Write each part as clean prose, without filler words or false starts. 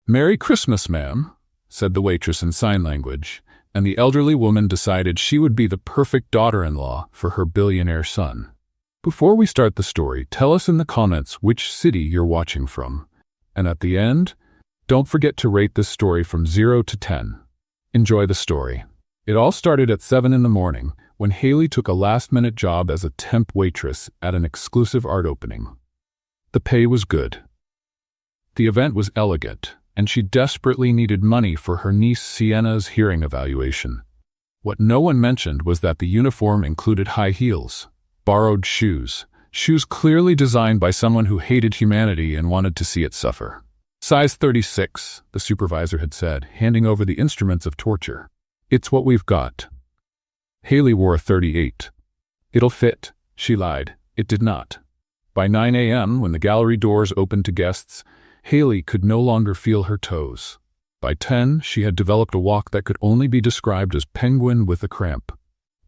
"Merry Christmas, ma'am," said the waitress in sign language, and the elderly woman decided she would be the perfect daughter-in-law for her billionaire son. Before we start the story, tell us in the comments which city you're watching from. And at the end, don't forget to rate this story from 0 to 10. Enjoy the story. It all started at 7 in the morning when Haley took a last-minute job as a temp waitress at an exclusive art opening. The pay was good. The event was elegant, and she desperately needed money for her niece Sienna's hearing evaluation. What no one mentioned was that the uniform included high heels, borrowed shoes clearly designed by someone who hated humanity and wanted to see it suffer. "Size 36, the supervisor had said, handing over the instruments of torture. "It's what we've got." Haley wore a 38. "It'll fit," she lied. It did not. By 9 a.m., when the gallery doors opened to guests, Haley could no longer feel her toes. By 10, she had developed a walk that could only be described as penguin with a cramp.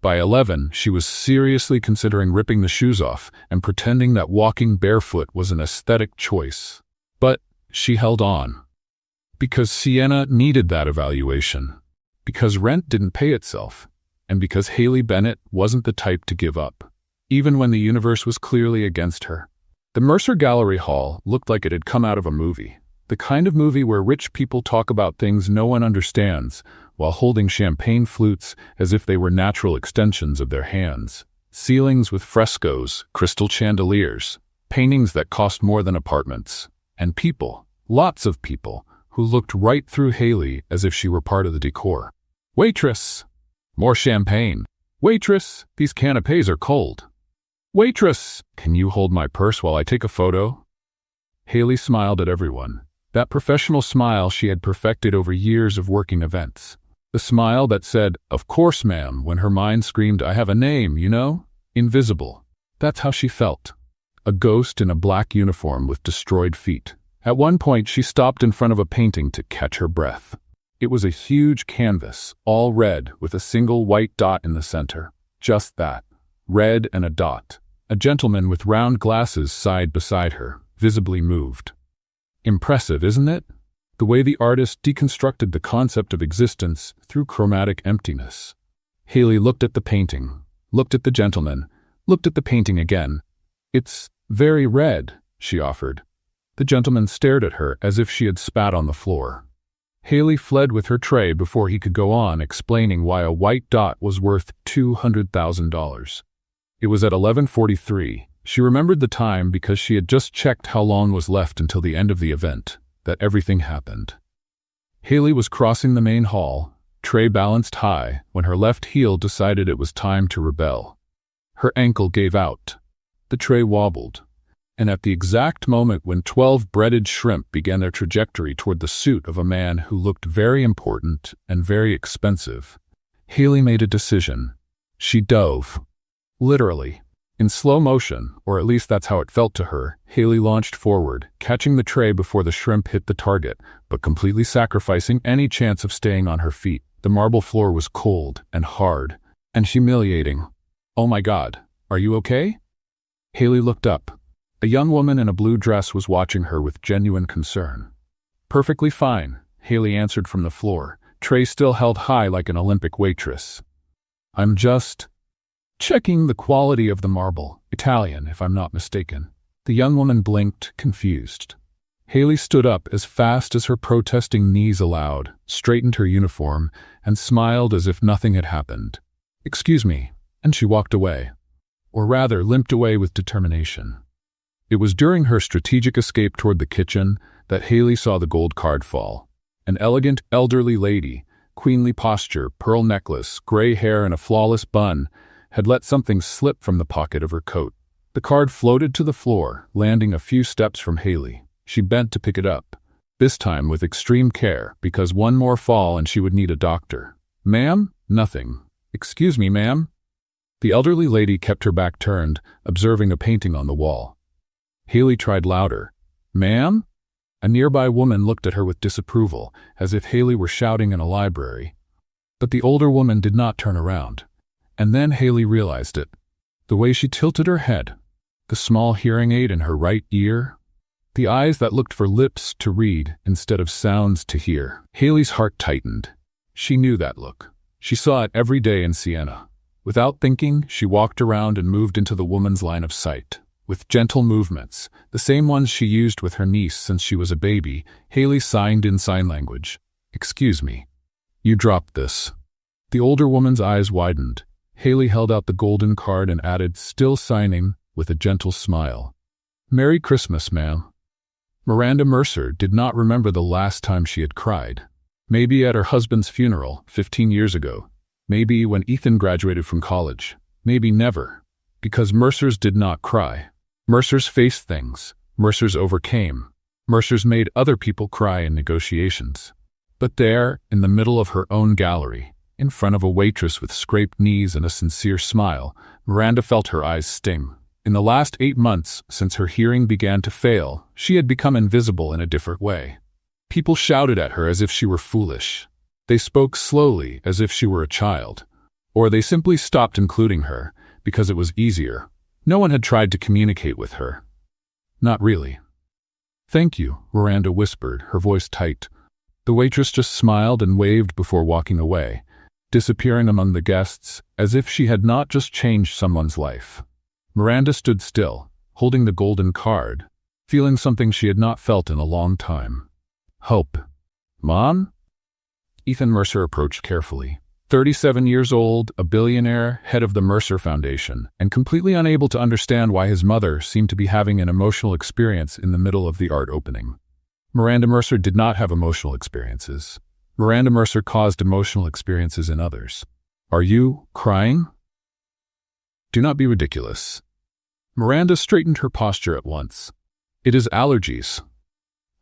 By 11, she was seriously considering ripping the shoes off and pretending that walking barefoot was an aesthetic choice. But she held on. Because Sienna needed that evaluation. Because rent didn't pay itself. And because Haley Bennett wasn't the type to give up, even when the universe was clearly against her. The Mercer Gallery Hall looked like it had come out of a movie. The kind of movie where rich people talk about things no one understands, while holding champagne flutes as if they were natural extensions of their hands. Ceilings with frescoes, crystal chandeliers, paintings that cost more than apartments. And people, lots of people, who looked right through Haley as if she were part of the decor. "Waitress! More champagne. Waitress! These canapes are cold. Waitress! Can you hold my purse while I take a photo?" Haley smiled at everyone. That professional smile she had perfected over years of working events. The smile that said, "Of course, ma'am," when her mind screamed, "I have a name, you know?" Invisible. That's how she felt. A ghost in a black uniform with destroyed feet. At one point, she stopped in front of a painting to catch her breath. It was a huge canvas, all red, with a single white dot in the center. Just that. Red and a dot. A gentleman with round glasses sighed beside her, visibly moved. Impressive, isn't it? The way the artist deconstructed the concept of existence through chromatic emptiness. Haley looked at the painting, looked at the gentleman, looked at the painting again. "It's very red," she offered. The gentleman stared at her as if she had spat on the floor. Haley fled with her tray before he could go on explaining why a white dot was worth $200,000. It was at 11:43. She remembered the time because she had just checked how long was left until the end of the event, that everything happened. Haley was crossing the main hall, tray balanced high, when her left heel decided it was time to rebel. Her ankle gave out. The tray wobbled. And at the exact moment when 12 breaded shrimp began their trajectory toward the suit of a man who looked very important and very expensive, Haley made a decision. She dove. Literally. In slow motion, or at least that's how it felt to her, Haley launched forward, catching the tray before the shrimp hit the target, but completely sacrificing any chance of staying on her feet. The marble floor was cold and hard and humiliating. "Oh my God, are you okay?" Haley looked up. A young woman in a blue dress was watching her with genuine concern. "Perfectly fine," Haley answered from the floor, tray still held high like an Olympic waitress. "I'm just checking the quality of the marble. Italian, if I'm not mistaken." The young woman blinked, confused. Haley stood up as fast as her protesting knees allowed, straightened her uniform, and smiled as if nothing had happened. "Excuse me," and she walked away. Or rather, limped away with determination. It was during her strategic escape toward the kitchen that Haley saw the gold card fall. An elegant, elderly lady, queenly posture, pearl necklace, gray hair, and a flawless bun, had let something slip from the pocket of her coat. The card floated to the floor, landing a few steps from Haley. She bent to pick it up, this time with extreme care, because one more fall and she would need a doctor. "Ma'am?" "Nothing." "Excuse me, ma'am?" The elderly lady kept her back turned, observing a painting on the wall. Haley tried louder. "Ma'am?" A nearby woman looked at her with disapproval, as if Haley were shouting in a library. But the older woman did not turn around. And then Haley realized it. The way she tilted her head, the small hearing aid in her right ear, the eyes that looked for lips to read instead of sounds to hear. Haley's heart tightened. She knew that look. She saw it every day in Siena. Without thinking, she walked around and moved into the woman's line of sight. With gentle movements, the same ones she used with her niece since she was a baby, Haley signed in sign language. "Excuse me. You dropped this." The older woman's eyes widened. Haley held out the golden card and added, still signing, with a gentle smile. "Merry Christmas, ma'am." Miranda Mercer did not remember the last time she had cried. Maybe at her husband's funeral, 15 years ago. Maybe when Ethan graduated from college. Maybe never. Because Mercers did not cry. Mercers faced things. Mercers overcame. Mercers made other people cry in negotiations. But there, in the middle of her own gallery, in front of a waitress with scraped knees and a sincere smile, Miranda felt her eyes sting. In the last 8 months, since her hearing began to fail, she had become invisible in a different way. People shouted at her as if she were foolish. They spoke slowly as if she were a child. Or they simply stopped including her, because it was easier. No one had tried to communicate with her. Not really. "Thank you," Miranda whispered, her voice tight. The waitress just smiled and waved before walking away, disappearing among the guests as if she had not just changed someone's life. Miranda stood still, holding the golden card, feeling something she had not felt in a long time. Hope. "Mom?" Ethan Mercer approached carefully. 37 years old, a billionaire, head of the Mercer Foundation, and completely unable to understand why his mother seemed to be having an emotional experience in the middle of the art opening. Miranda Mercer did not have emotional experiences. Miranda Mercer caused emotional experiences in others. "Are you crying?" "Do not be ridiculous." Miranda straightened her posture at once. "It is allergies."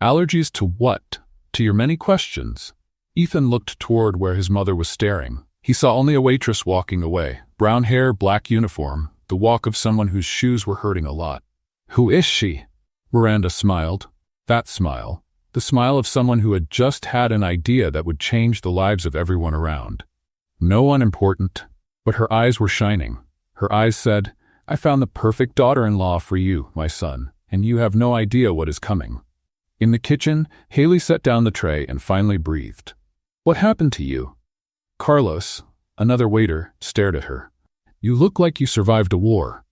"Allergies to what?" "To your many questions." Ethan looked toward where his mother was staring. He saw only a waitress walking away. Brown hair, black uniform, the walk of someone whose shoes were hurting a lot. "Who is she?" Miranda smiled. That smile. The smile of someone who had just had an idea that would change the lives of everyone around. No one important. But her eyes were shining. Her eyes said, "I found the perfect daughter-in-law for you, my son, and you have no idea what is coming." In the kitchen, Haley set down the tray and finally breathed. "What happened to you?" Carlos, another waiter, stared at her. "You look like you survived a war."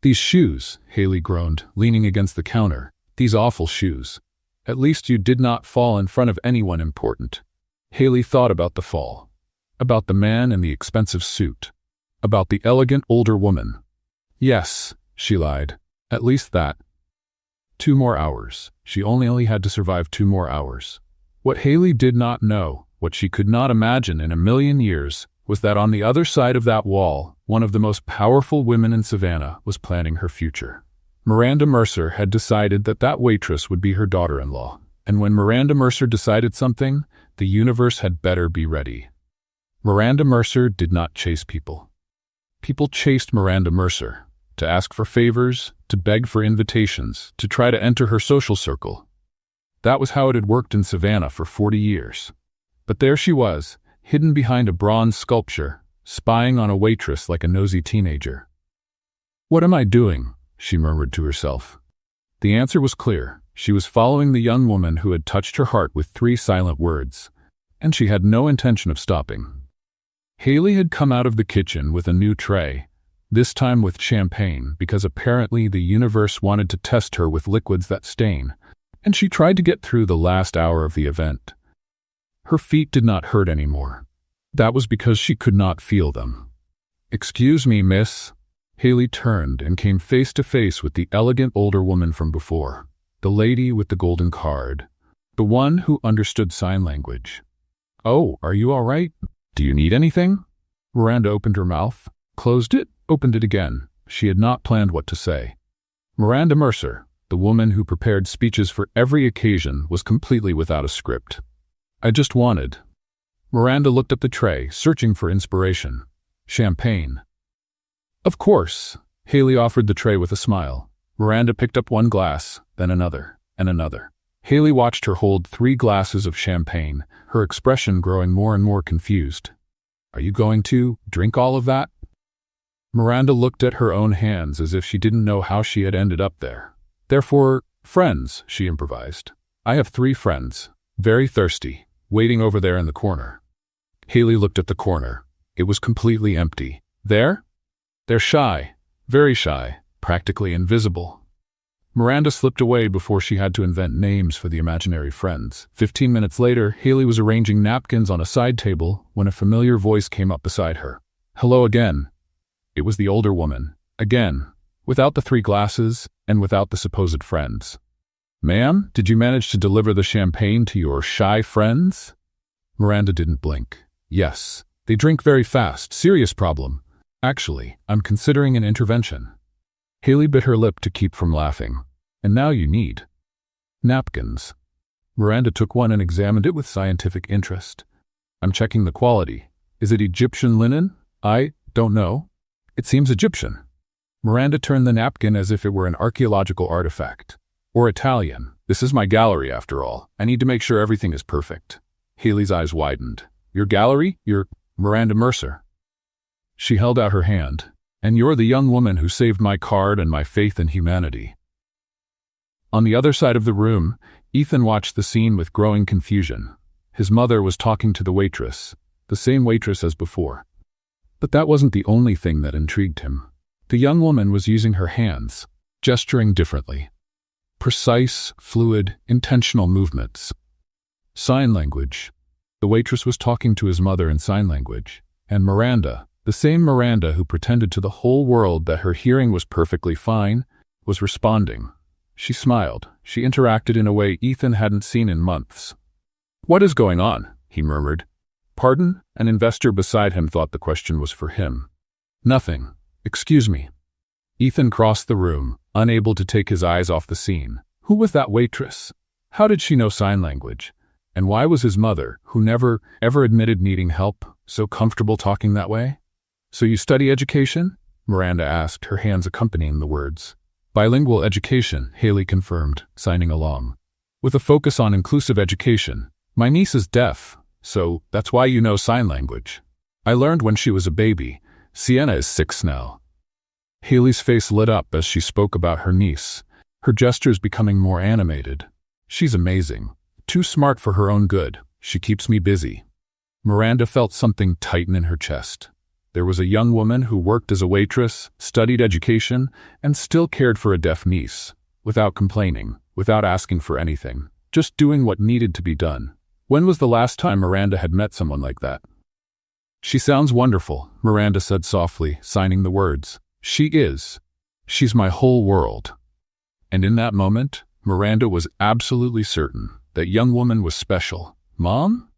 "These shoes," Haley groaned, leaning against the counter. "These awful shoes. At least you did not fall in front of anyone important." Haley thought about the fall. About the man in the expensive suit. About the elegant older woman. "Yes," she lied. "At least that." 2 more hours. She only had to survive 2 more hours. What Haley did not know, what she could not imagine in a million years, was that on the other side of that wall, one of the most powerful women in Savannah was planning her future. Miranda Mercer had decided that that waitress would be her daughter-in-law, and when Miranda Mercer decided something, the universe had better be ready. Miranda Mercer did not chase people. People chased Miranda Mercer, to ask for favors, to beg for invitations, to try to enter her social circle. That was how it had worked in Savannah for 40 years. But there she was, hidden behind a bronze sculpture, spying on a waitress like a nosy teenager. "What am I doing?" she murmured to herself. The answer was clear. She was following the young woman who had touched her heart with 3 silent words, and she had no intention of stopping. Haley had come out of the kitchen with a new tray, this time with champagne, because apparently the universe wanted to test her with liquids that stain, and she tried to get through the last hour of the event. Her feet did not hurt anymore. That was because she could not feel them. "Excuse me, miss." Haley turned and came face to face with the elegant older woman from before, the lady with the golden card, the one who understood sign language. "Oh, are you all right? Do you need anything?" Miranda opened her mouth, closed it, opened it again. She had not planned what to say. Miranda Mercer, the woman who prepared speeches for every occasion, was completely without a script. "I just wanted." Miranda looked at the tray, searching for inspiration. "Champagne." "Of course." Haley offered the tray with a smile. Miranda picked up 1 glass, then another, and another. Haley watched her hold 3 glasses of champagne, her expression growing more and more confused. "Are you going to drink all of that?" Miranda looked at her own hands as if she didn't know how she had ended up there. Therefore, Friends, she improvised. I have 3 friends, very thirsty, waiting over there in the corner. Haley looked at the corner. It was completely empty. There? They're shy, very shy, practically invisible. Miranda slipped away before she had to invent names for the imaginary friends. 15 minutes later, Haley was arranging napkins on a side table when a familiar voice came up beside her. Hello again. It was the older woman. Again, without the 3 glasses and without the supposed friends. Ma'am, did you manage to deliver the champagne to your shy friends? Miranda didn't blink. Yes, they drink very fast. Serious problem. Actually, I'm considering an intervention. Haley bit her lip to keep from laughing. And now you need napkins. Miranda took one and examined it with scientific interest. I'm checking the quality. Is it Egyptian linen? I don't know. It seems Egyptian. Miranda turned the napkin as if it were an archaeological artifact. Or Italian. This is my gallery, after all. I need to make sure everything is perfect. Haley's eyes widened. Your gallery? You're Miranda Mercer. She held out her hand. And you're the young woman who saved my card and my faith in humanity. On the other side of the room, Ethan watched the scene with growing confusion. His mother was talking to the waitress, the same waitress as before. But that wasn't the only thing that intrigued him. The young woman was using her hands, gesturing differently. Precise, fluid, intentional movements. Sign language. The waitress was talking to his mother in sign language, and Miranda, the same Miranda who pretended to the whole world that her hearing was perfectly fine, was responding. She smiled. She interacted in a way Ethan hadn't seen in months. What is going on? He murmured. Pardon? An investor beside him thought the question was for him. Nothing. Excuse me. Ethan crossed the room, unable to take his eyes off the scene. Who was that waitress? How did she know sign language? And why was his mother, who never, ever admitted needing help, so comfortable talking that way? So you study education? Miranda asked, her hands accompanying the words. Bilingual education, Haley confirmed, signing along. With a focus on inclusive education. My niece is deaf, so that's why you know sign language. I learned when she was a baby. Sienna is 6 now. Haley's face lit up as she spoke about her niece, her gestures becoming more animated. She's amazing. Too smart for her own good. She keeps me busy. Miranda felt something tighten in her chest. There was a young woman who worked as a waitress, studied education, and still cared for a deaf niece, without complaining, without asking for anything, just doing what needed to be done. When was the last time Miranda had met someone like that? She sounds wonderful, Miranda said softly, signing the words. She is. She's my whole world. And in that moment, Miranda was absolutely certain that young woman was special. Mom?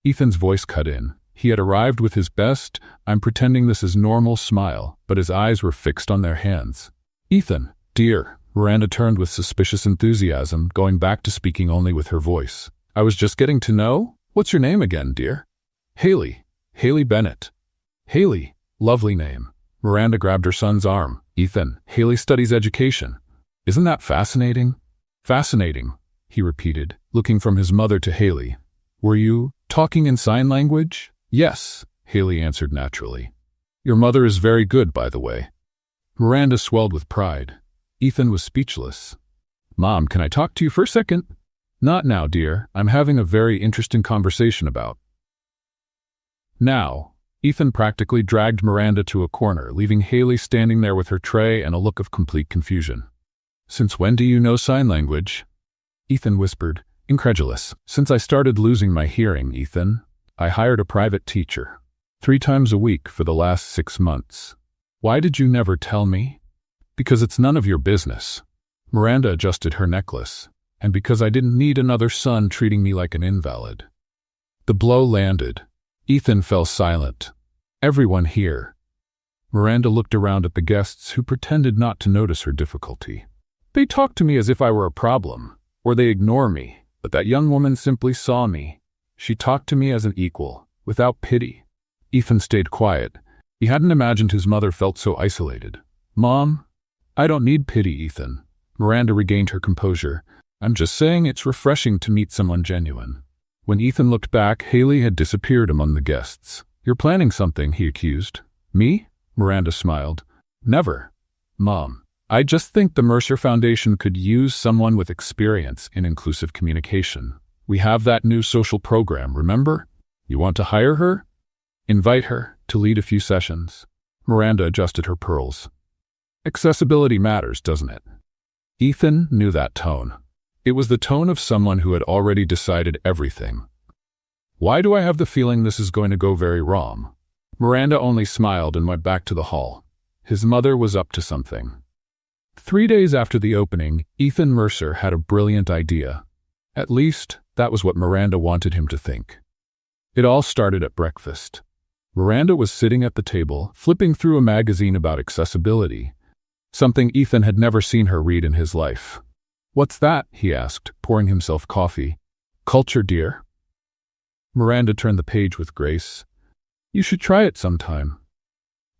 Ethan's voice cut in. He had arrived with his best, I'm pretending this is normal smile, but his eyes were fixed on their hands. Ethan, dear, Miranda turned with suspicious enthusiasm, going back to speaking only with her voice. I was just getting to know? What's your name again, dear? Haley. Haley Bennett. Haley. Lovely name. Miranda grabbed her son's arm. Ethan, Haley studies education. Isn't that fascinating? Fascinating, he repeated, looking from his mother to Haley. Were you talking in sign language? Yes, Haley answered naturally. Your mother is very good, by the way. Miranda swelled with pride. Ethan was speechless. Mom, can I talk to you for a second? Not now, dear. I'm having a very interesting conversation about. Now, Ethan practically dragged Miranda to a corner, leaving Haley standing there with her tray and a look of complete confusion. Since when do you know sign language? Ethan whispered, incredulous. Since I started losing my hearing, Ethan. I hired a private teacher. 3 times a week for the last 6 months. Why did you never tell me? Because it's none of your business. Miranda adjusted her necklace. And because I didn't need another son treating me like an invalid. The blow landed. Ethan fell silent. Everyone here. Miranda looked around at the guests who pretended not to notice her difficulty. They talk to me as if I were a problem, or they ignore me, but that young woman simply saw me. She talked to me as an equal, without pity. Ethan stayed quiet. He hadn't imagined his mother felt so isolated. Mom, I don't need pity, Ethan. Miranda regained her composure. I'm just saying it's refreshing to meet someone genuine. When Ethan looked back, Haley had disappeared among the guests. You're planning something, he accused. Me? Miranda smiled. Never. Mom, I just think the Mercer Foundation could use someone with experience in inclusive communication. We have that new social program, remember? You want to hire her? Invite her to lead a few sessions. Miranda adjusted her pearls. Accessibility matters, doesn't it? Ethan knew that tone. It was the tone of someone who had already decided everything. Why do I have the feeling this is going to go very wrong? Miranda only smiled and went back to the hall. His mother was up to something. 3 days after the opening, Ethan Mercer had a brilliant idea. At least, that was what Miranda wanted him to think. It all started at breakfast. Miranda was sitting at the table, flipping through a magazine about accessibility, something Ethan had never seen her read in his life. "What's that?" he asked, pouring himself coffee. "Culture, dear?" Miranda turned the page with grace. "You should try it sometime."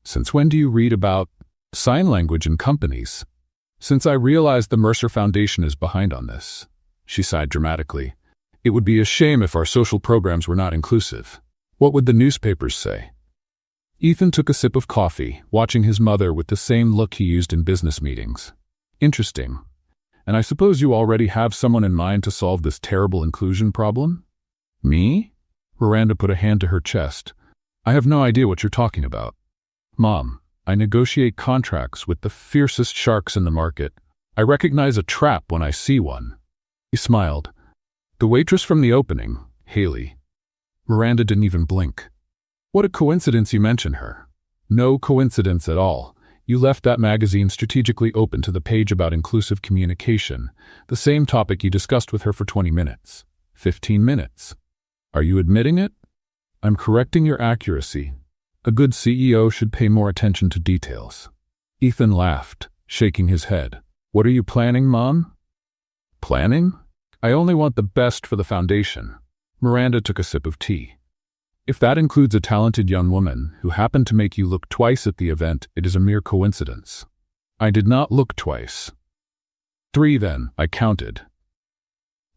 "Since when do you read about sign language in companies?" "Since I realized the Mercer Foundation is behind on this." She sighed dramatically. "It would be a shame if our social programs were not inclusive. What would the newspapers say?" Ethan took a sip of coffee, watching his mother with the same look he used in business meetings. "Interesting. And I suppose you already have someone in mind to solve this terrible inclusion problem?" "Me?" Miranda put a hand to her chest. "I have no idea what you're talking about. Mom, I negotiate contracts with the fiercest sharks in the market. I recognize a trap when I see one." He smiled. "The waitress from the opening, Haley." Miranda didn't even blink. "What a coincidence you mention her." "No coincidence at all. You left that magazine strategically open to the page about inclusive communication, the same topic you discussed with her for 20 minutes. 15 minutes. Are you admitting it?" "I'm correcting your accuracy. A good CEO should pay more attention to details." Ethan laughed, shaking his head. "What are you planning, Mom?" "Planning? I only want the best for the foundation." Miranda took a sip of tea. "If that includes a talented young woman who happened to make you look twice at the event, it is a mere coincidence." "I did not look twice." "3 then," I counted.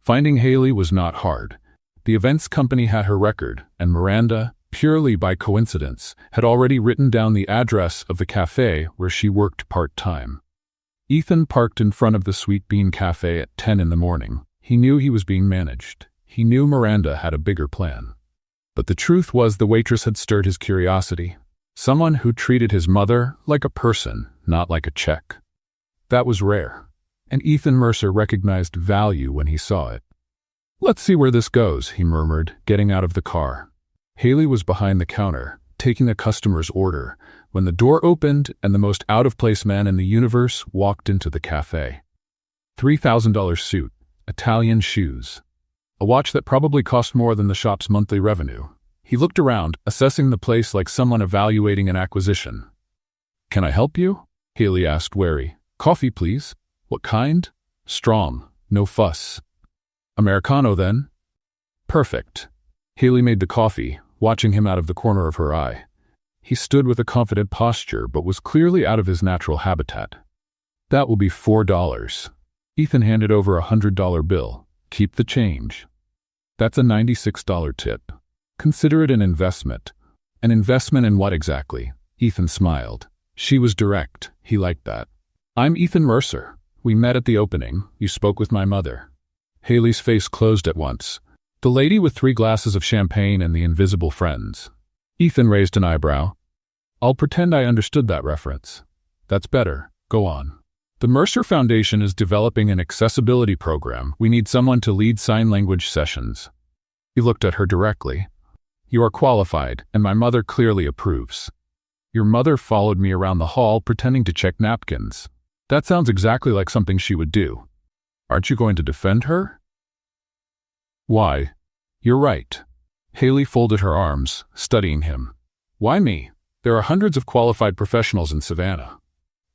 Finding Haley was not hard. The events company had her record, and Miranda, purely by coincidence, had already written down the address of the cafe where she worked part-time. Ethan parked in front of the Sweet Bean Cafe at 10 in the morning. He knew he was being managed. He knew Miranda had a bigger plan. But the truth was the waitress had stirred his curiosity. Someone who treated his mother like a person, not like a check. That was rare, and Ethan Mercer recognized value when he saw it. "Let's see where this goes," he murmured, getting out of the car. Haley was behind the counter, taking a customer's order, when the door opened and the most out-of-place man in the universe walked into the cafe. $3,000 suit, Italian shoes. A watch that probably cost more than the shop's monthly revenue. He looked around, assessing the place like someone evaluating an acquisition. "Can I help you?" Haley asked, wary. "Coffee, please." "What kind?" "Strong, no fuss." "Americano, then." "Perfect." Haley made the coffee, watching him out of the corner of her eye. He stood with a confident posture, but was clearly out of his natural habitat. "That will be $4. Ethan handed over a $100 bill. "Keep the change." "That's a $96 tip. Consider it an investment." "An investment in what exactly?" Ethan smiled. She was direct. He liked that. "I'm Ethan Mercer. We met at the opening. You spoke with my mother." Haley's face closed at once. "The lady with 3 glasses of champagne and the invisible friends." Ethan raised an eyebrow. "I'll pretend I understood that reference." "That's better. Go on." "The Mercer Foundation is developing an accessibility program. We need someone to lead sign language sessions." He looked at her directly. "You are qualified, and my mother clearly approves." "Your mother followed me around the hall pretending to check napkins." "That sounds exactly like something she would do." "Aren't you going to defend her?" "Why?" "You're right." Haley folded her arms, studying him. "Why me? There are hundreds of qualified professionals in Savannah."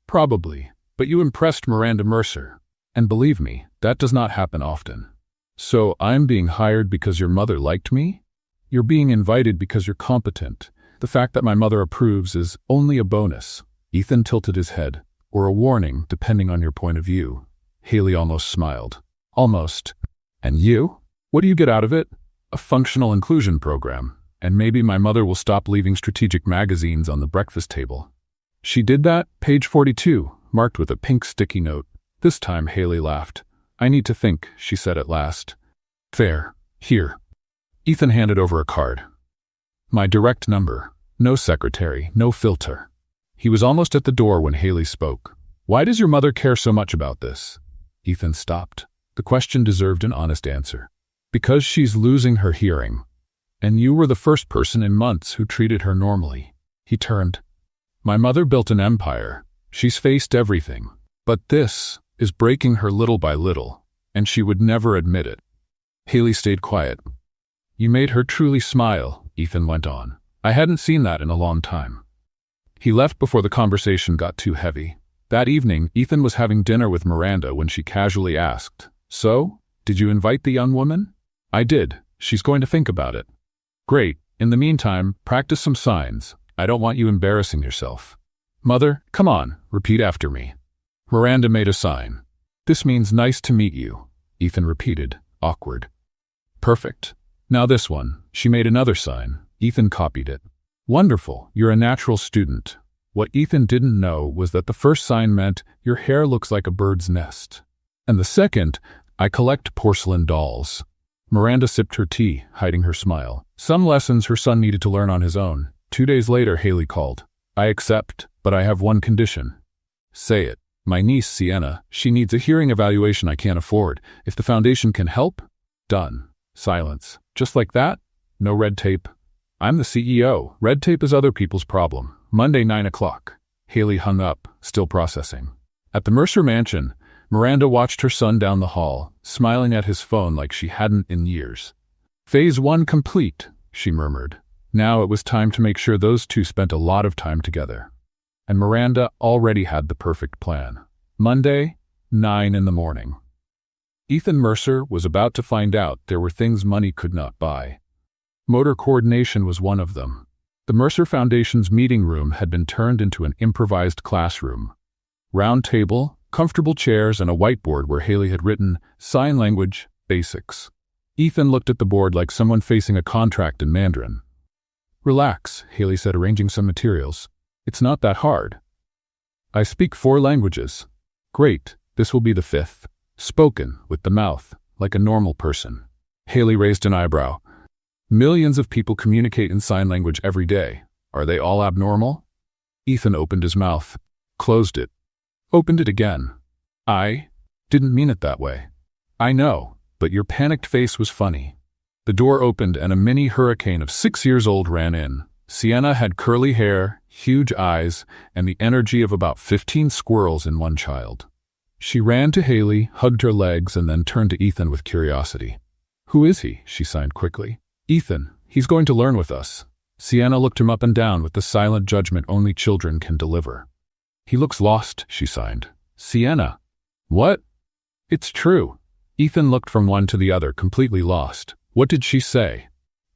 "Probably. But you impressed Miranda Mercer. And believe me, that does not happen often." "So I'm being hired because your mother liked me?" "You're being invited because you're competent. The fact that my mother approves is only a bonus." Ethan tilted his head. "Or a warning, depending on your point of view." Haley almost smiled. "Almost. And you? What do you get out of it?" "A functional inclusion program. And maybe my mother will stop leaving strategic magazines on the breakfast table." "She did that? Page 42. marked with a pink sticky note. This time Haley laughed. "I need to think," she said at last. "Fair. Here." Ethan handed over a card. "My direct number. No secretary, no filter." He was almost at the door when Haley spoke. "Why does your mother care so much about this?" Ethan stopped. The question deserved an honest answer. "Because she's losing her hearing. And you were the first person in months who treated her normally." He turned. "My mother built an empire. She's faced everything. But this is breaking her little by little, and she would never admit it." Haley stayed quiet. "You made her truly smile," Ethan went on. "I hadn't seen that in a long time." He left before the conversation got too heavy. That evening, Ethan was having dinner with Miranda when she casually asked, "So, did you invite the young woman?" "I did. She's going to think about it." "Great. In the meantime, practice some signs. I don't want you embarrassing yourself." "Mother, come on, repeat after me." Miranda made a sign. "This means nice to meet you," Ethan repeated, awkward. "Perfect. Now this one." She made another sign. Ethan copied it. "Wonderful, you're a natural student." What Ethan didn't know was that the first sign meant, "Your hair looks like a bird's nest." And the second, "I collect porcelain dolls." Miranda sipped her tea, hiding her smile. Some lessons her son needed to learn on his own. 2 days later, Haley called. "I accept, but I have one condition." "Say it." "My niece, Sienna, she needs a hearing evaluation I can't afford. If the foundation can help?" "Done." Silence. "Just like that? No red tape?" "I'm the CEO. Red tape is other people's problem." Monday, 9 o'clock. Haley hung up, still processing. At the Mercer mansion, Miranda watched her son down the hall, smiling at his phone like she hadn't in years. "Phase 1 complete," she murmured. Now it was time to make sure those two spent a lot of time together. And Miranda already had the perfect plan. Monday, 9 in the morning. Ethan Mercer was about to find out there were things money could not buy. Motor coordination was one of them. The Mercer Foundation's meeting room had been turned into an improvised classroom. Round table, comfortable chairs, and a whiteboard where Haley had written, "Sign Language Basics." Ethan looked at the board like someone facing a contract in Mandarin. "Relax," Haley said, arranging some materials. "It's not that hard. I speak 4 languages." "Great, this will be the 5th. Spoken, with the mouth, like a normal person." Haley raised an eyebrow. "Millions of people communicate in sign language every day. Are they all abnormal?" Ethan opened his mouth, closed it, opened it again. "I didn't mean it that way." "I know, but your panicked face was funny." The door opened and a mini hurricane of 6 years old ran in. Sienna had curly hair, huge eyes, and the energy of about 15 squirrels in one child. She ran to Haley, hugged her legs, and then turned to Ethan with curiosity. "Who is he?" she signed quickly. "Ethan, he's going to learn with us." Sienna looked him up and down with the silent judgment only children can deliver. "He looks lost," she signed. "Sienna." "What?" "It's true." Ethan looked from one to the other, completely lost. "What did she say?"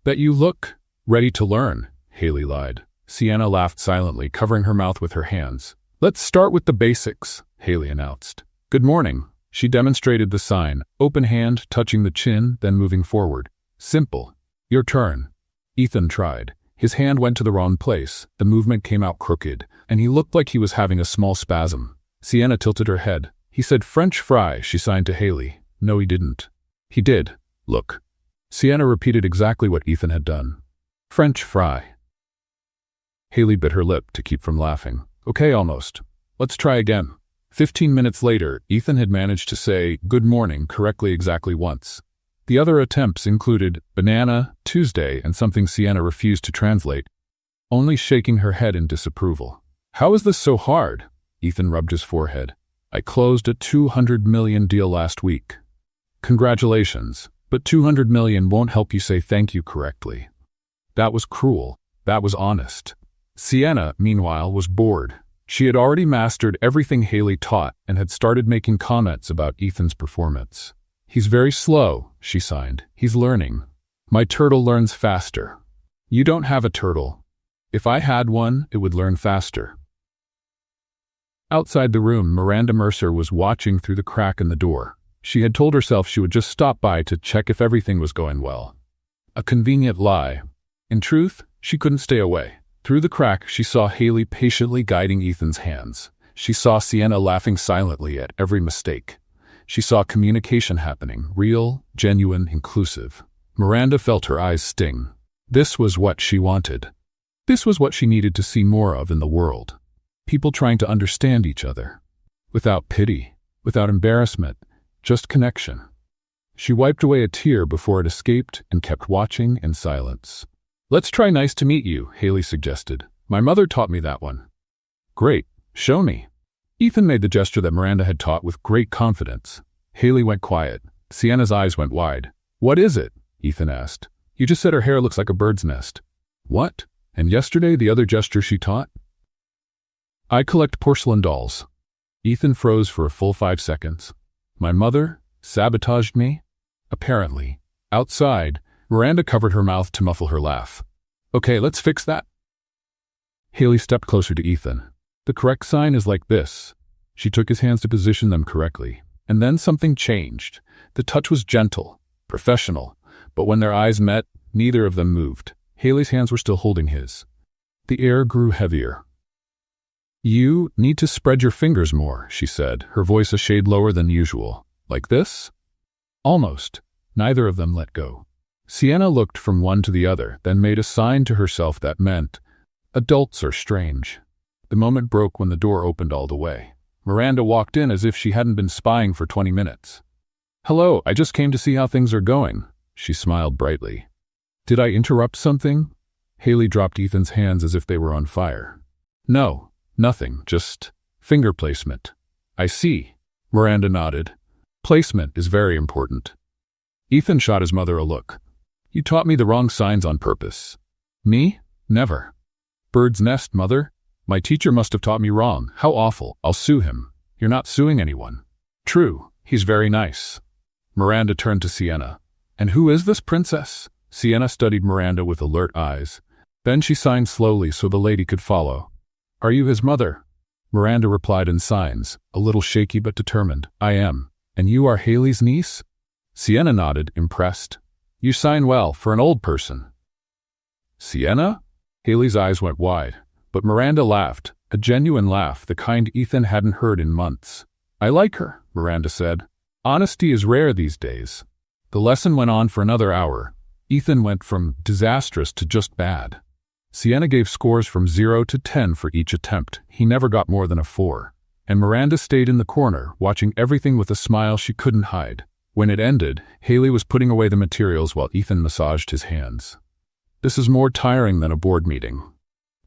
"That you look ready to learn," Haley lied. Sienna laughed silently, covering her mouth with her hands. "Let's start with the basics," Haley announced. "Good morning." She demonstrated the sign, open hand touching the chin, then moving forward. "Simple. Your turn." Ethan tried. His hand went to the wrong place, the movement came out crooked, and he looked like he was having a small spasm. Sienna tilted her head. "He said French fry," she signed to Haley. "No, he didn't." "He did. Look." Sienna repeated exactly what Ethan had done. "French fry." Haley bit her lip to keep from laughing. "Okay, almost. Let's try again." 15 minutes later, Ethan had managed to say "good morning" correctly exactly once. The other attempts included banana, Tuesday, and something Sienna refused to translate, only shaking her head in disapproval. "How is this so hard?" Ethan rubbed his forehead. "I closed a $200 million deal last week." "Congratulations, but $200 million won't help you say thank you correctly." That was cruel. That was honest. Sienna, meanwhile, was bored. She had already mastered everything Haley taught and had started making comments about Ethan's performance. "He's very slow," she signed. "He's learning. My turtle learns faster." "You don't have a turtle." "If I had one, it would learn faster." Outside the room, Miranda Mercer was watching through the crack in the door. She had told herself she would just stop by to check if everything was going well. A convenient lie. In truth, she couldn't stay away. Through the crack, she saw Haley patiently guiding Ethan's hands. She saw Sienna laughing silently at every mistake. She saw communication happening, real, genuine, inclusive. Miranda felt her eyes sting. This was what she wanted. This was what she needed to see more of in the world. People trying to understand each other. Without pity, without embarrassment, just connection. She wiped away a tear before it escaped and kept watching in silence. "Let's try nice to meet you," Haley suggested. "My mother taught me that one." "Great, show me." Ethan made the gesture that Miranda had taught with great confidence. Haley went quiet. Sienna's eyes went wide. "What is it?" Ethan asked. "You just said her hair looks like a bird's nest." "What? And yesterday the other gesture she taught?" "I collect porcelain dolls." Ethan froze for a full 5 seconds. "My mother sabotaged me?" Apparently. Outside, Miranda covered her mouth to muffle her laugh. "Okay, let's fix that." Haley stepped closer to Ethan. "The correct sign is like this." She took his hands to position them correctly. And then something changed. The touch was gentle, professional, but when their eyes met, neither of them moved. Haley's hands were still holding his. The air grew heavier. "You need to spread your fingers more," she said, her voice a shade lower than usual. "Like this?" Almost. Neither of them let go. Sienna looked from one to the other, then made a sign to herself that meant, "Adults are strange." The moment broke when the door opened all the way. Miranda walked in as if she hadn't been spying for 20 minutes. "Hello, I just came to see how things are going." She smiled brightly. "Did I interrupt something?" Haley dropped Ethan's hands as if they were on fire. "No, nothing, just finger placement." "I see." Miranda nodded. "Placement is very important." Ethan shot his mother a look. "You taught me the wrong signs on purpose." "Me? Never." "Bird's nest, mother? My teacher must have taught me wrong. How awful. I'll sue him." "You're not suing anyone." "True. He's very nice." Miranda turned to Sienna. "And who is this princess?" Sienna studied Miranda with alert eyes. Then she signed slowly so the lady could follow. "Are you his mother?" Miranda replied in signs, a little shaky but determined. "I am." "And you are Haley's niece?" Sienna nodded, impressed. "You sign well for an old person." "Sienna?" Haley's eyes went wide, but Miranda laughed, a genuine laugh, the kind Ethan hadn't heard in months. "I like her," Miranda said. "Honesty is rare these days." The lesson went on for another hour. Ethan went from disastrous to just bad. Sienna gave scores from 0 to 10 for each attempt. He never got more than a 4. And Miranda stayed in the corner, watching everything with a smile she couldn't hide. When it ended, Haley was putting away the materials while Ethan massaged his hands. "This is more tiring than a board meeting.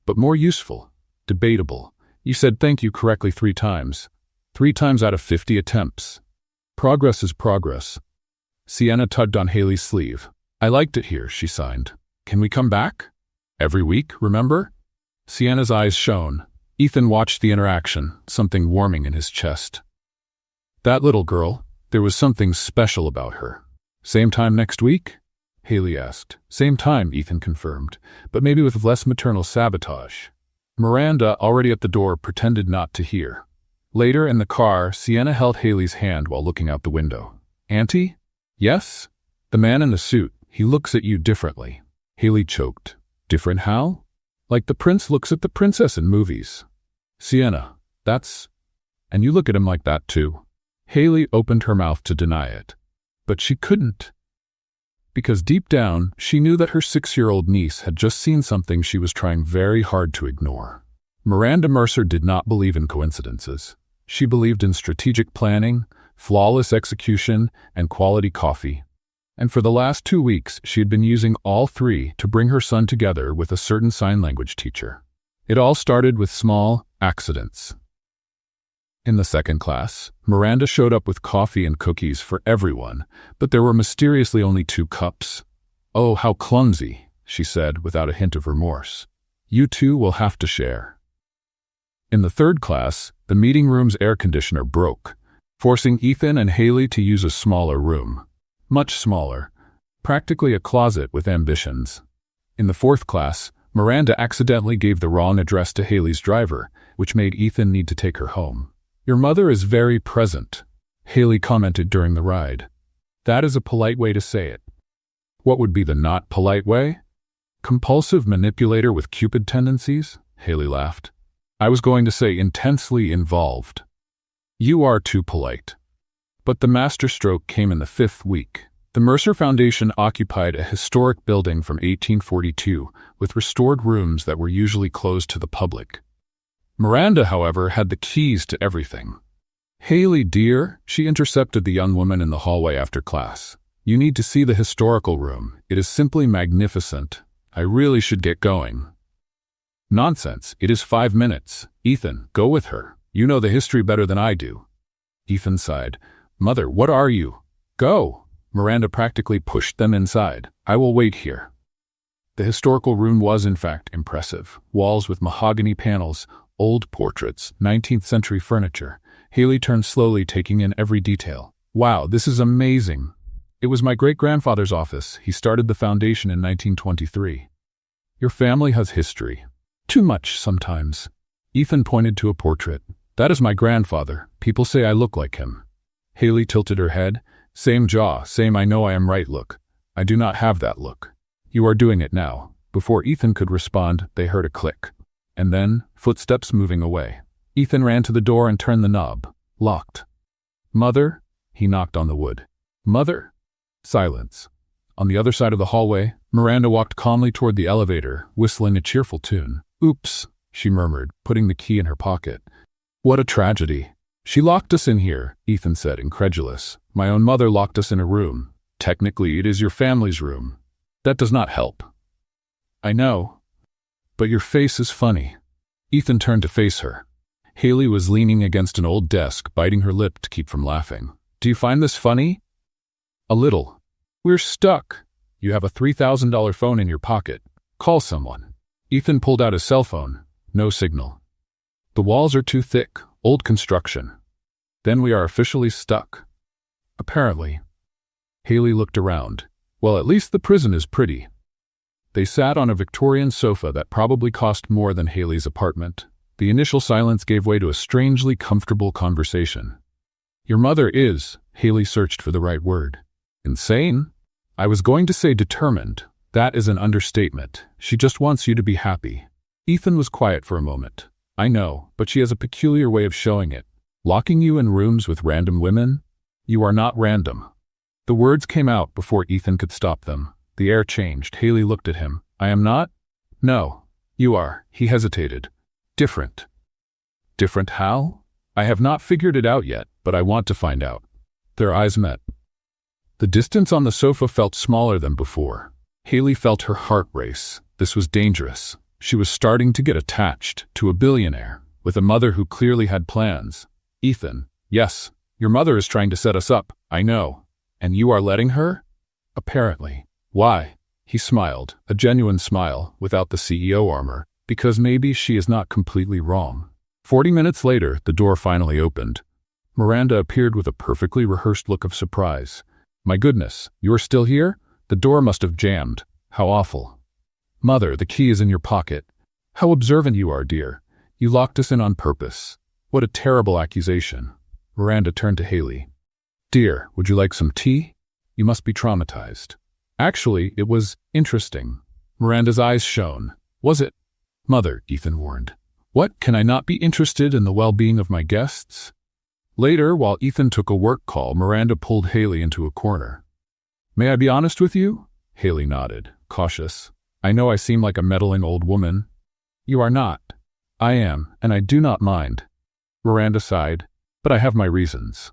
But more useful. Debatable. You said thank you correctly 3 times. 3 times out of 50 attempts. Progress is progress." Sienna tugged on Haley's sleeve. "I liked it here," she signed. "Can we come back? Every week, remember?" Sienna's eyes shone. Ethan watched the interaction, something warming in his chest. That little girl, there was something special about her. "Same time next week?" Haley asked. "Same time," Ethan confirmed, "but maybe with less maternal sabotage." Miranda, already at the door, pretended not to hear. Later, in the car, Sienna held Haley's hand while looking out the window. "Auntie?" "Yes?" "The man in the suit, he looks at you differently." Haley choked. "Different how?" "Like the prince looks at the princess in movies." "Sienna, that's... And you look at him like that too." Haley opened her mouth to deny it. But she couldn't. Because deep down, she knew that her 6-year-old niece had just seen something she was trying very hard to ignore. Miranda Mercer did not believe in coincidences. She believed in strategic planning, flawless execution, and quality coffee. And for the last 2 weeks, she had been using all 3 to bring her son together with a certain sign language teacher. It all started with small accidents. In the second class, Miranda showed up with coffee and cookies for everyone, but there were mysteriously only 2 cups. "Oh, how clumsy," she said without a hint of remorse. "You two will have to share." In the third class, the meeting room's air conditioner broke, forcing Ethan and Haley to use a smaller room. Much smaller, practically a closet with ambitions. In the fourth class, Miranda accidentally gave the wrong address to Haley's driver, which made Ethan need to take her home. "Your mother is very present," Haley commented during the ride. "That is a polite way to say it." What would be the not polite way? "Compulsive manipulator with Cupid tendencies?" Haley laughed. I was going to say intensely involved. You are too polite. But the masterstroke came in the 5th week. The Mercer Foundation occupied a historic building from 1842 with restored rooms that were usually closed to the public. Miranda, however, had the keys to everything. "Haley, dear," she intercepted the young woman in the hallway after class. "You need to see the historical room. It is simply magnificent. I really should get going." "Nonsense. It is 5 minutes. Ethan, go with her. You know the history better than I do." Ethan sighed. "Mother, what are you?" "Go." Miranda practically pushed them inside. "I will wait here." The historical room was, in fact, impressive. Walls with mahogany panels, old portraits, 19th century furniture. Haley turned slowly, taking in every detail. "Wow, this is amazing. It was my great-grandfather's office. He started the foundation in 1923. Your family has history. Too much, sometimes." Ethan pointed to a portrait. "That is my grandfather. People say I look like him." Haley tilted her head. "Same jaw, same I know I am right look. I do not have that look." "You are doing it now." Before Ethan could respond, they heard a click. And then, footsteps moving away. Ethan ran to the door and turned the knob. Locked. "Mother?" He knocked on the wood. "Mother?" Silence. On the other side of the hallway, Miranda walked calmly toward the elevator, whistling a cheerful tune. "Oops," she murmured, putting the key in her pocket. "What a tragedy." "She locked us in here," Ethan said, incredulous. "My own mother locked us in a room. Technically, it is your family's room. That does not help." "I know. But your face is funny." Ethan turned to face her. Haley was leaning against an old desk, biting her lip to keep from laughing. "Do you find this funny?" "A little." "We're stuck. You have a $3,000 phone in your pocket. Call someone." Ethan pulled out his cell phone. No signal. "The walls are too thick. Old construction." "Then we are officially stuck." "Apparently." Haley looked around. "Well, at least the prison is pretty." They sat on a Victorian sofa that probably cost more than Haley's apartment. The initial silence gave way to a strangely comfortable conversation. "Your mother is," Haley searched for the right word. "Insane?" "I was going to say determined. That is an understatement. She just wants you to be happy." Ethan was quiet for a moment. "I know, but she has a peculiar way of showing it. Locking you in rooms with random women? You are not random." The words came out before Ethan could stop them. The air changed. Haley looked at him. "I am not?" "No. You are." He hesitated. "Different." "Different how?" "I have not figured it out yet, but I want to find out." Their eyes met. The distance on the sofa felt smaller than before. Haley felt her heart race. This was dangerous. She was starting to get attached to a billionaire, with a mother who clearly had plans. "Ethan, yes, your mother is trying to set us up, I know. And you are letting her?" "Apparently." "Why?" He smiled, a genuine smile, without the CEO armor. "Because maybe she is not completely wrong." 40 minutes later, the door finally opened. Miranda appeared with a perfectly rehearsed look of surprise. "My goodness, you're still here? The door must have jammed. How awful." "Mother, the key is in your pocket." "How observant you are, dear. You locked us in on purpose." "What a terrible accusation." Miranda turned to Haley. "Dear, would you like some tea? You must be traumatized." "Actually, it was interesting." Miranda's eyes shone. "Was it?" "Mother," Ethan warned. "What, can I not be interested in the well-being of my guests?" Later, while Ethan took a work call, Miranda pulled Haley into a corner. "May I be honest with you?" Haley nodded, cautious. "I know I seem like a meddling old woman." "You are not." "I am, and I do not mind." Miranda sighed. "But I have my reasons."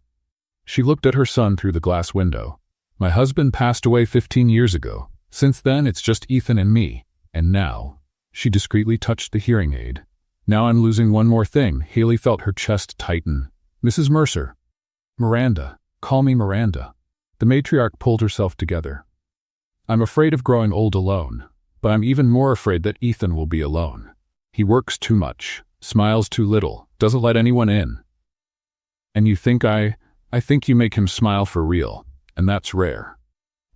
She looked at her son through the glass window. "My husband passed away 15 years ago. Since then, it's just Ethan and me. And now," she discreetly touched the hearing aid. "Now I'm losing one more thing." Haley felt her chest tighten. "Mrs. Mercer." "Miranda. Call me Miranda." The matriarch pulled herself together. "I'm afraid of growing old alone, but I'm even more afraid that Ethan will be alone. He works too much, smiles too little, doesn't let anyone in. And you think I think you make him smile for real, and that's rare."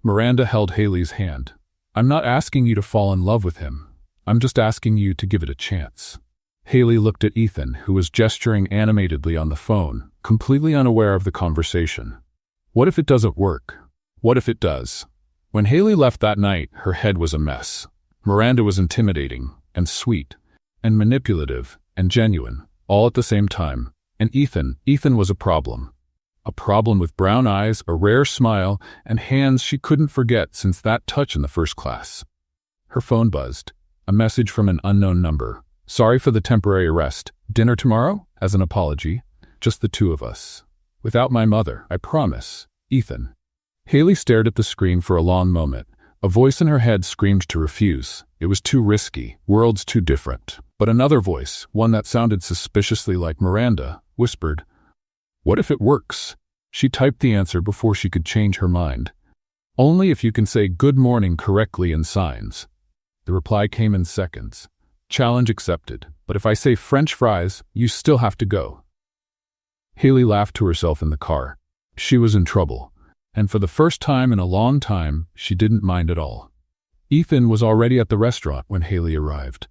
Miranda held Haley's hand. "I'm not asking you to fall in love with him. I'm just asking you to give it a chance." Haley looked at Ethan, who was gesturing animatedly on the phone, completely unaware of the conversation. What if it doesn't work? What if it does? When Haley left that night, her head was a mess. Miranda was intimidating, and sweet, and manipulative, and genuine, all at the same time. And Ethan was a problem. A problem with brown eyes, a rare smile, and hands she couldn't forget since that touch in the first class. Her phone buzzed. A message from an unknown number. Sorry for the temporary arrest. Dinner tomorrow? As an apology. Just the two of us. Without my mother, I promise. Ethan. Haley stared at the screen for a long moment. A voice in her head screamed to refuse. It was too risky, worlds too different. But another voice, one that sounded suspiciously like Miranda, whispered, "What if it works?" She typed the answer before she could change her mind. "Only if you can say good morning correctly in signs." The reply came in seconds. "Challenge accepted, but if I say French fries, you still have to go." Haley laughed to herself in the car. She was in trouble. And for the first time in a long time, she didn't mind at all. Ethan was already at the restaurant when Haley arrived.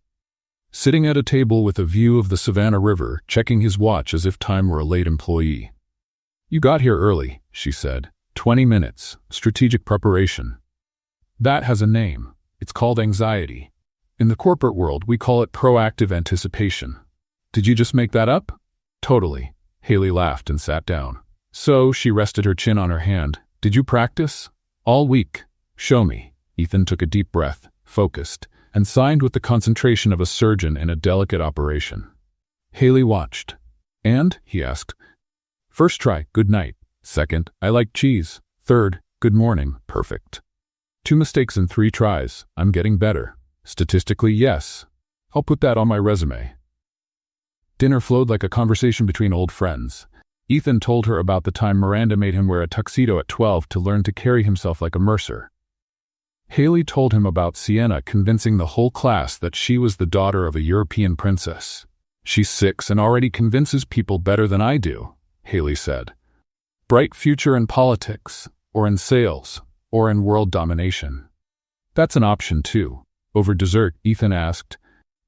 Sitting at a table with a view of the Savannah River, checking his watch as if time were a late employee. "You got here early," she said. 20 minutes. Strategic preparation. That has a name. It's called anxiety. In the corporate world, we call it proactive anticipation. Did you just make that up? Totally. Haley laughed and sat down. So, she rested her chin on her hand. Did you practice? All week. Show me. Ethan took a deep breath, focused, and signed with the concentration of a surgeon in a delicate operation. Haley watched. And? He asked. First try, good night. Second, I like cheese. Third, good morning, perfect. 2 mistakes in 3 tries. I'm getting better. Statistically, yes. I'll put that on my resume. Dinner flowed like a conversation between old friends. Ethan told her about the time Miranda made him wear a tuxedo at 12 to learn to carry himself like a mercer. Haley told him about Sienna convincing the whole class that she was the daughter of a European princess. She's 6 and already convinces people better than I do, Haley said. Bright future in politics, or in sales, or in world domination. That's an option too. Over dessert, Ethan asked,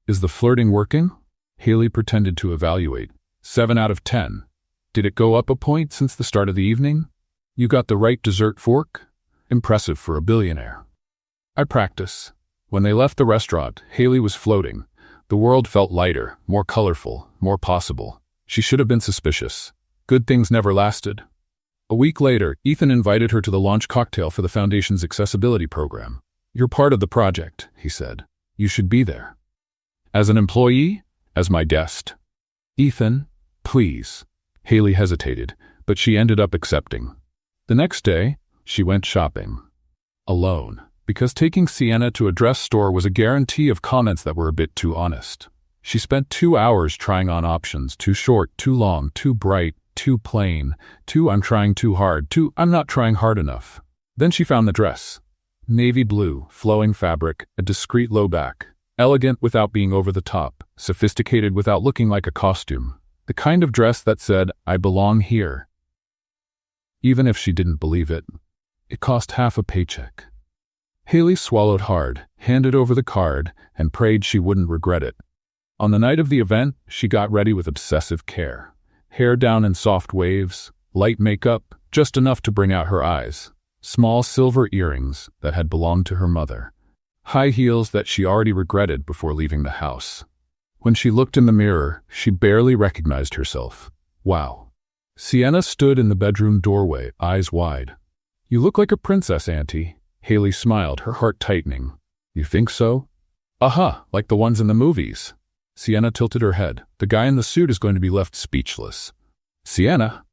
Is the flirting working? Haley pretended to evaluate. 7 out of 10. Did it go up a point since the start of the evening? You got the right dessert fork? Impressive for a billionaire. I practice. When they left the restaurant, Haley was floating. The world felt lighter, more colorful, more possible. She should have been suspicious. Good things never lasted. A week later, Ethan invited her to the launch cocktail for the Foundation's accessibility program. You're part of the project, he said. You should be there. As an employee? As my guest. Ethan, please. Haley hesitated, but she ended up accepting. The next day, she went shopping. Alone, because taking Sienna to a dress store was a guarantee of comments that were a bit too honest. She spent 2 hours trying on options, too short, too long, too bright, too plain, too I'm trying too hard, too I'm not trying hard enough. Then she found the dress. Navy blue, flowing fabric, a discreet low back. Elegant without being over the top, sophisticated without looking like a costume. The kind of dress that said, I belong here. Even if she didn't believe it, it cost half a paycheck. Haley swallowed hard, handed over the card, and prayed she wouldn't regret it. On the night of the event, she got ready with obsessive care. Hair down in soft waves, light makeup, just enough to bring out her eyes. Small silver earrings that had belonged to her mother. High heels that she already regretted before leaving the house. When she looked in the mirror, she barely recognized herself. Wow. Sienna stood in the bedroom doorway, eyes wide. You look like a princess, Auntie. Haley smiled, her heart tightening. You think so? Like the ones in the movies. Sienna tilted her head. The guy in the suit is going to be left speechless. Sienna?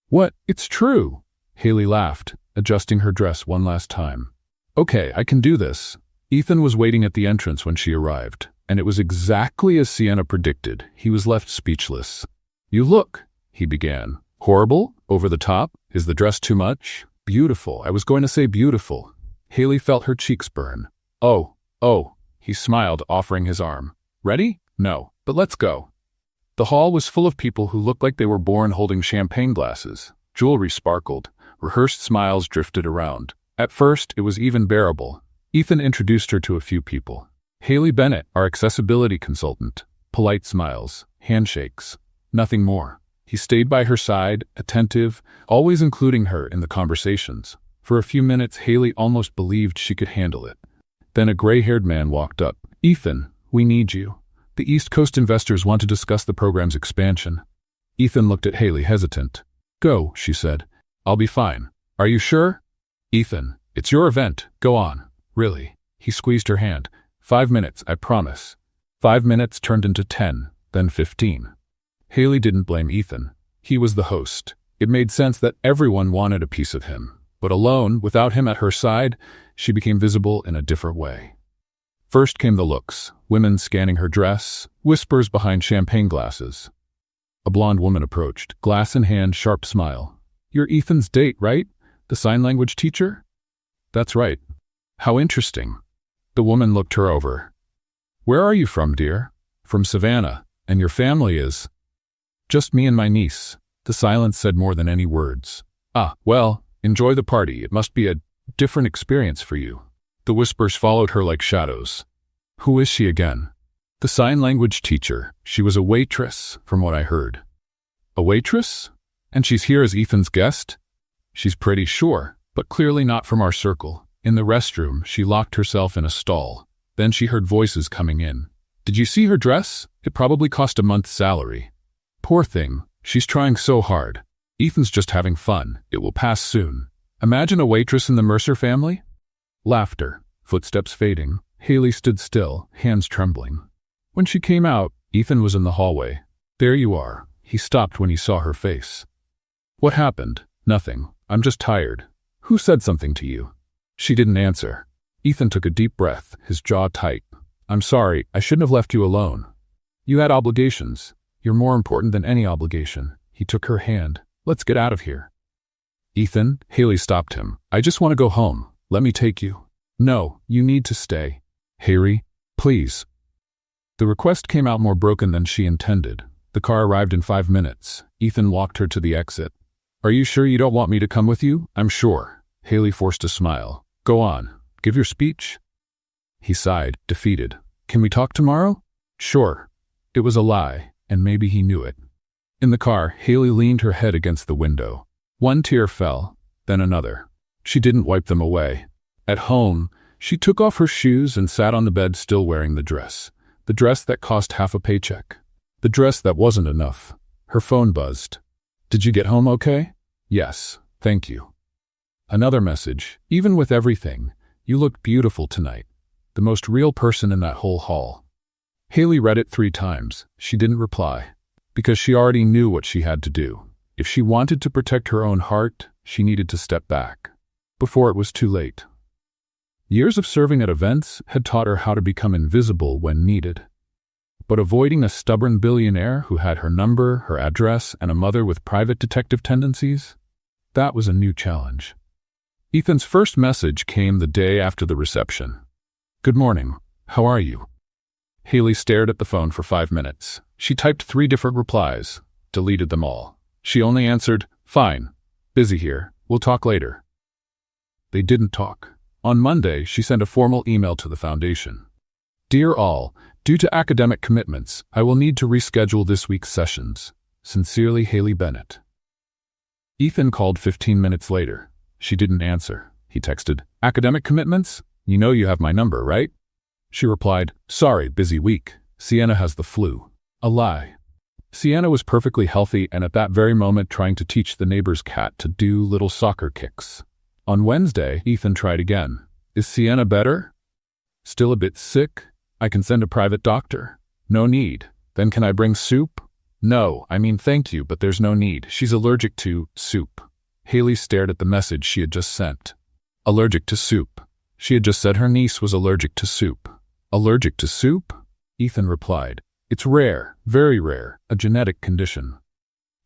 What? It's true. Haley laughed, adjusting her dress one last time. Okay, I can do this. Ethan was waiting at the entrance when she arrived, and it was exactly as Sienna predicted. He was left speechless. You look, he began. Horrible? Over the top? Is the dress too much? Beautiful. I was going to say beautiful. Haley felt her cheeks burn. Oh. He smiled, offering his arm. Ready? No, but let's go. The hall was full of people who looked like they were born holding champagne glasses. Jewelry sparkled. Rehearsed smiles drifted around. At first, it was even bearable. Ethan introduced her to a few people. Haley Bennett, our accessibility consultant. Polite smiles, handshakes, nothing more. He stayed by her side, attentive, always including her in the conversations. For a few minutes, Haley almost believed she could handle it. Then a gray-haired man walked up. Ethan, we need you. The East Coast investors want to discuss the program's expansion. Ethan looked at Haley, hesitant. Go, she said. I'll be fine. Are you sure? Ethan, it's your event. Go on. Really? He squeezed her hand. 5 minutes, I promise. 5 minutes turned into 10, then 15. Haley didn't blame Ethan. He was the host. It made sense that everyone wanted a piece of him. But alone, without him at her side, she became visible in a different way. First came the looks, women scanning her dress, whispers behind champagne glasses. A blonde woman approached, glass in hand, sharp smile. You're Ethan's date, right? The sign language teacher? That's right. How interesting. The woman looked her over. Where are you from, dear? From Savannah. And your family is? Just me and my niece. The silence said more than any words. Ah, well, enjoy the party. It must be a different experience for you. The whispers followed her like shadows. Who is she again? The sign language teacher. She was a waitress, from what I heard. A waitress? And she's here as Ethan's guest? She's pretty sure, but clearly not from our circle. In the restroom, she locked herself in a stall. Then she heard voices coming in. Did you see her dress? It probably cost a month's salary. Poor thing. She's trying so hard. Ethan's just having fun. It will pass soon. Imagine a waitress in the Mercer family? Laughter. Footsteps fading. Haley stood still, hands trembling. When she came out, Ethan was in the hallway. There you are. He stopped when he saw her face. What happened? Nothing. I'm just tired. Who said something to you? She didn't answer. Ethan took a deep breath, his jaw tight. I'm sorry, I shouldn't have left you alone. You had obligations. You're more important than any obligation. He took her hand. Let's get out of here. Ethan, Haley stopped him. I just want to go home. Let me take you. No, you need to stay. Haley, please. The request came out more broken than she intended. The car arrived in 5 minutes. Ethan walked her to the exit. Are you sure you don't want me to come with you? I'm sure. Haley forced a smile. Go on. Give your speech. He sighed, defeated. Can we talk tomorrow? Sure. It was a lie, and maybe he knew it. In the car, Haley leaned her head against the window. One tear fell, then another. She didn't wipe them away. At home, she took off her shoes and sat on the bed still wearing the dress that cost half a paycheck. The dress that wasn't enough. Her phone buzzed. Did you get home okay? Yes, thank you. Another message. Even with everything, you looked beautiful tonight. The most real person in that whole hall. Haley read it 3 times. She didn't reply. Because she already knew what she had to do. If she wanted to protect her own heart, she needed to step back. Before it was too late. Years of serving at events had taught her how to become invisible when needed. But avoiding a stubborn billionaire who had her number, her address, and a mother with private detective tendencies? That was a new challenge. Ethan's first message came the day after the reception. Good morning. How are you? Haley stared at the phone for 5 minutes. She typed 3 different replies, deleted them all. She only answered, fine. Busy here. We'll talk later. They didn't talk. On Monday, she sent a formal email to the foundation. Dear all, due to academic commitments, I will need to reschedule this week's sessions. Sincerely, Haley Bennett. Ethan called 15 minutes later. She didn't answer. He texted, academic commitments? You know you have my number, right? She replied, sorry, busy week. Sienna has the flu. A lie. Sienna was perfectly healthy and at that very moment trying to teach the neighbor's cat to do little soccer kicks. On Wednesday, Ethan tried again. Is Sienna better? Still a bit sick? I can send a private doctor. No need. Then can I bring soup? No, I mean thank you, but there's no need. She's allergic to soup. Haley stared at the message she had just sent. Allergic to soup. She had just said her niece was allergic to soup. Allergic to soup? Ethan replied. It's rare, very rare, a genetic condition.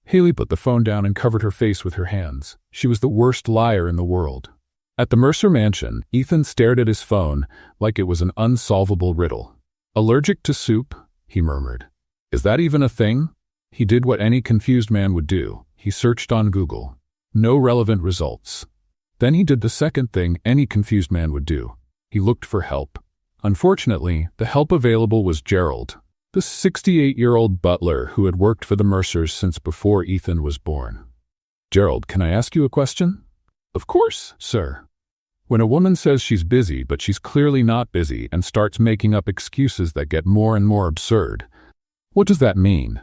Haley put the phone down and covered her face with her hands. She was the worst liar in the world. At the Mercer mansion, Ethan stared at his phone like it was an unsolvable riddle. Allergic to soup? He murmured. Is that even a thing? He did what any confused man would do. He searched on Google. No relevant results. Then he did the second thing any confused man would do. He looked for help. Unfortunately, the help available was Gerald, the 68-year-old butler who had worked for the Mercers since before Ethan was born. Gerald, can I ask you a question? Of course, sir. When a woman says she's busy but she's clearly not busy and starts making up excuses that get more and more absurd. What does that mean?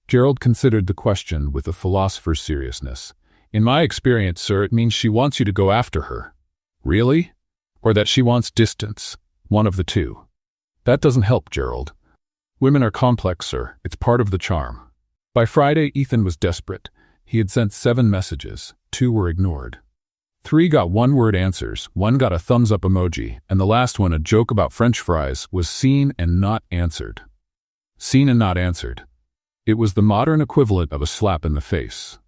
Gerald considered the question with a philosopher's seriousness. In my experience, sir, it means she wants you to go after her. Really? Or that she wants distance. One of the two. That doesn't help, Gerald. Women are complex, sir. It's part of the charm. By Friday, Ethan was desperate. He had sent 7 messages. 2 were ignored. 3 got one-word answers, 1 got a thumbs-up emoji, and the last one, a joke about French fries, was seen and not answered. Seen and not answered. It was the modern equivalent of a slap in the face.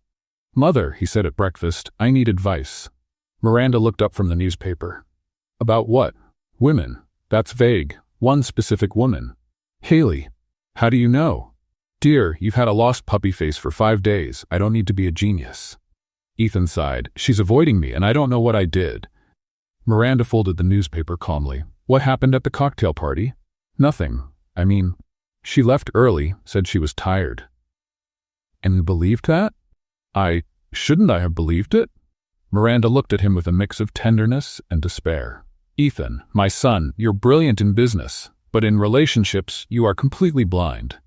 "Mother," he said at breakfast, "I need advice." Miranda looked up from the newspaper. "About what?" "Women. That's vague. One specific woman." "Haley. How do you know?" "Dear, you've had a lost puppy face for 5 days. I don't need to be a genius." Ethan sighed. "She's avoiding me, and I don't know what I did." Miranda folded the newspaper calmly. "What happened at the cocktail party?" "Nothing. I mean, she left early, said she was tired." "And you believed that?" Shouldn't I have believed it?" Miranda looked at him with a mix of tenderness and despair. "Ethan, my son, you're brilliant in business, but in relationships, you are completely blind.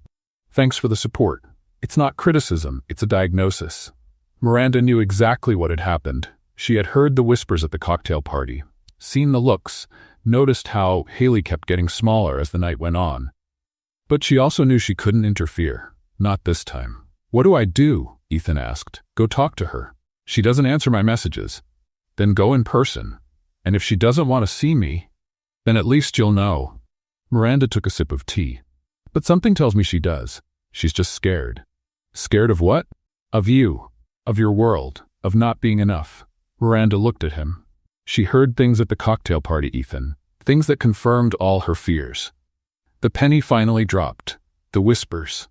Thanks for the support. It's not criticism, it's a diagnosis." Miranda knew exactly what had happened. She had heard the whispers at the cocktail party, seen the looks, noticed how Haley kept getting smaller as the night went on. But she also knew she couldn't interfere. Not this time. "What do I do?" Ethan asked. "Go talk to her. She doesn't answer my messages." "Then go in person. And if she doesn't want to see me, then at least you'll know." Miranda took a sip of tea. "But something tells me she does. She's just scared." "Scared of what?" "Of you. Of your world. Of not being enough." Miranda looked at him. She heard things at the cocktail party, Ethan. Things that confirmed all her fears. The penny finally dropped. The whispers.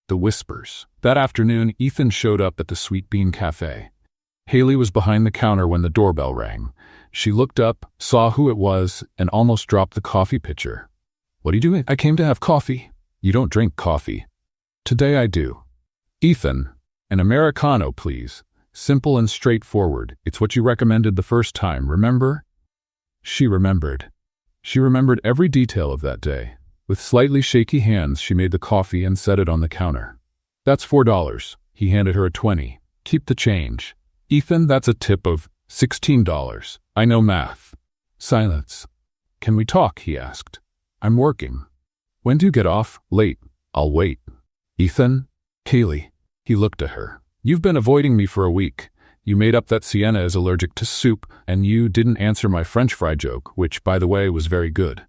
The whispers. That afternoon, Ethan showed up at the Sweet Bean Cafe. Haley was behind the counter when the doorbell rang. She looked up, saw who it was, and almost dropped the coffee pitcher. "What are you doing?" "I came to have coffee." "You don't drink coffee." "Today I do." "Ethan, an Americano, please. Simple and straightforward. It's what you recommended the first time, remember?" She remembered. She remembered every detail of that day. With slightly shaky hands, she made the coffee and set it on the counter. "That's $4. He handed her a 20. "Keep the change." "Ethan, that's a tip of $16. I know math." Silence. "Can we talk?" he asked. "I'm working." "When do you get off?" "Late. I'll wait." "Ethan?" "Haley." He looked at her. "You've been avoiding me for a week. You made up that Sienna is allergic to soup, and you didn't answer my French fry joke, which, by the way, was very good."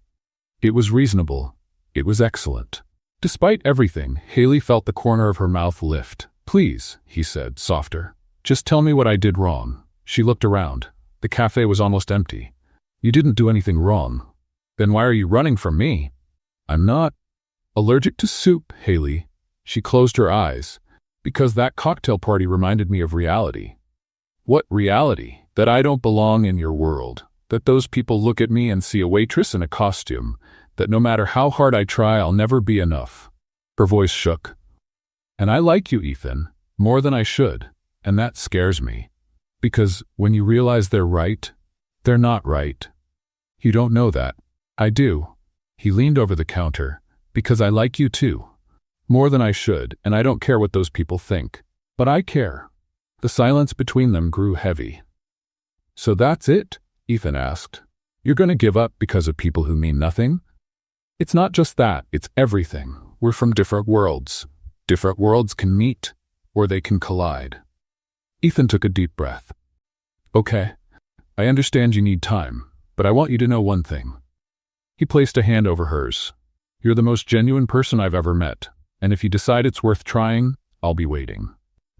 It was reasonable. It was excellent. Despite everything, Haley felt the corner of her mouth lift. "Please," he said, softer. "Just tell me what I did wrong." She looked around. The cafe was almost empty. "You didn't do anything wrong." "Then why are you running from me?" "I'm not allergic to soup, Haley." She closed her eyes. "Because that cocktail party reminded me of reality." "What reality?" "That I don't belong in your world. That those people look at me and see a waitress in a costume. That no matter how hard I try, I'll never be enough." Her voice shook. "And I like you, Ethan, more than I should, and that scares me. Because when you realize they're right, they're not right. You don't know that. I do." He leaned over the counter. "Because I like you too. More than I should, and I don't care what those people think. But I care." The silence between them grew heavy. "So that's it?" Ethan asked. "You're going to give up because of people who mean nothing?" "It's not just that, it's everything. We're from different worlds. Different worlds can meet, or they can collide." Ethan took a deep breath. "Okay, I understand you need time, but I want you to know one thing." He placed a hand over hers. "You're the most genuine person I've ever met, and if you decide it's worth trying, I'll be waiting."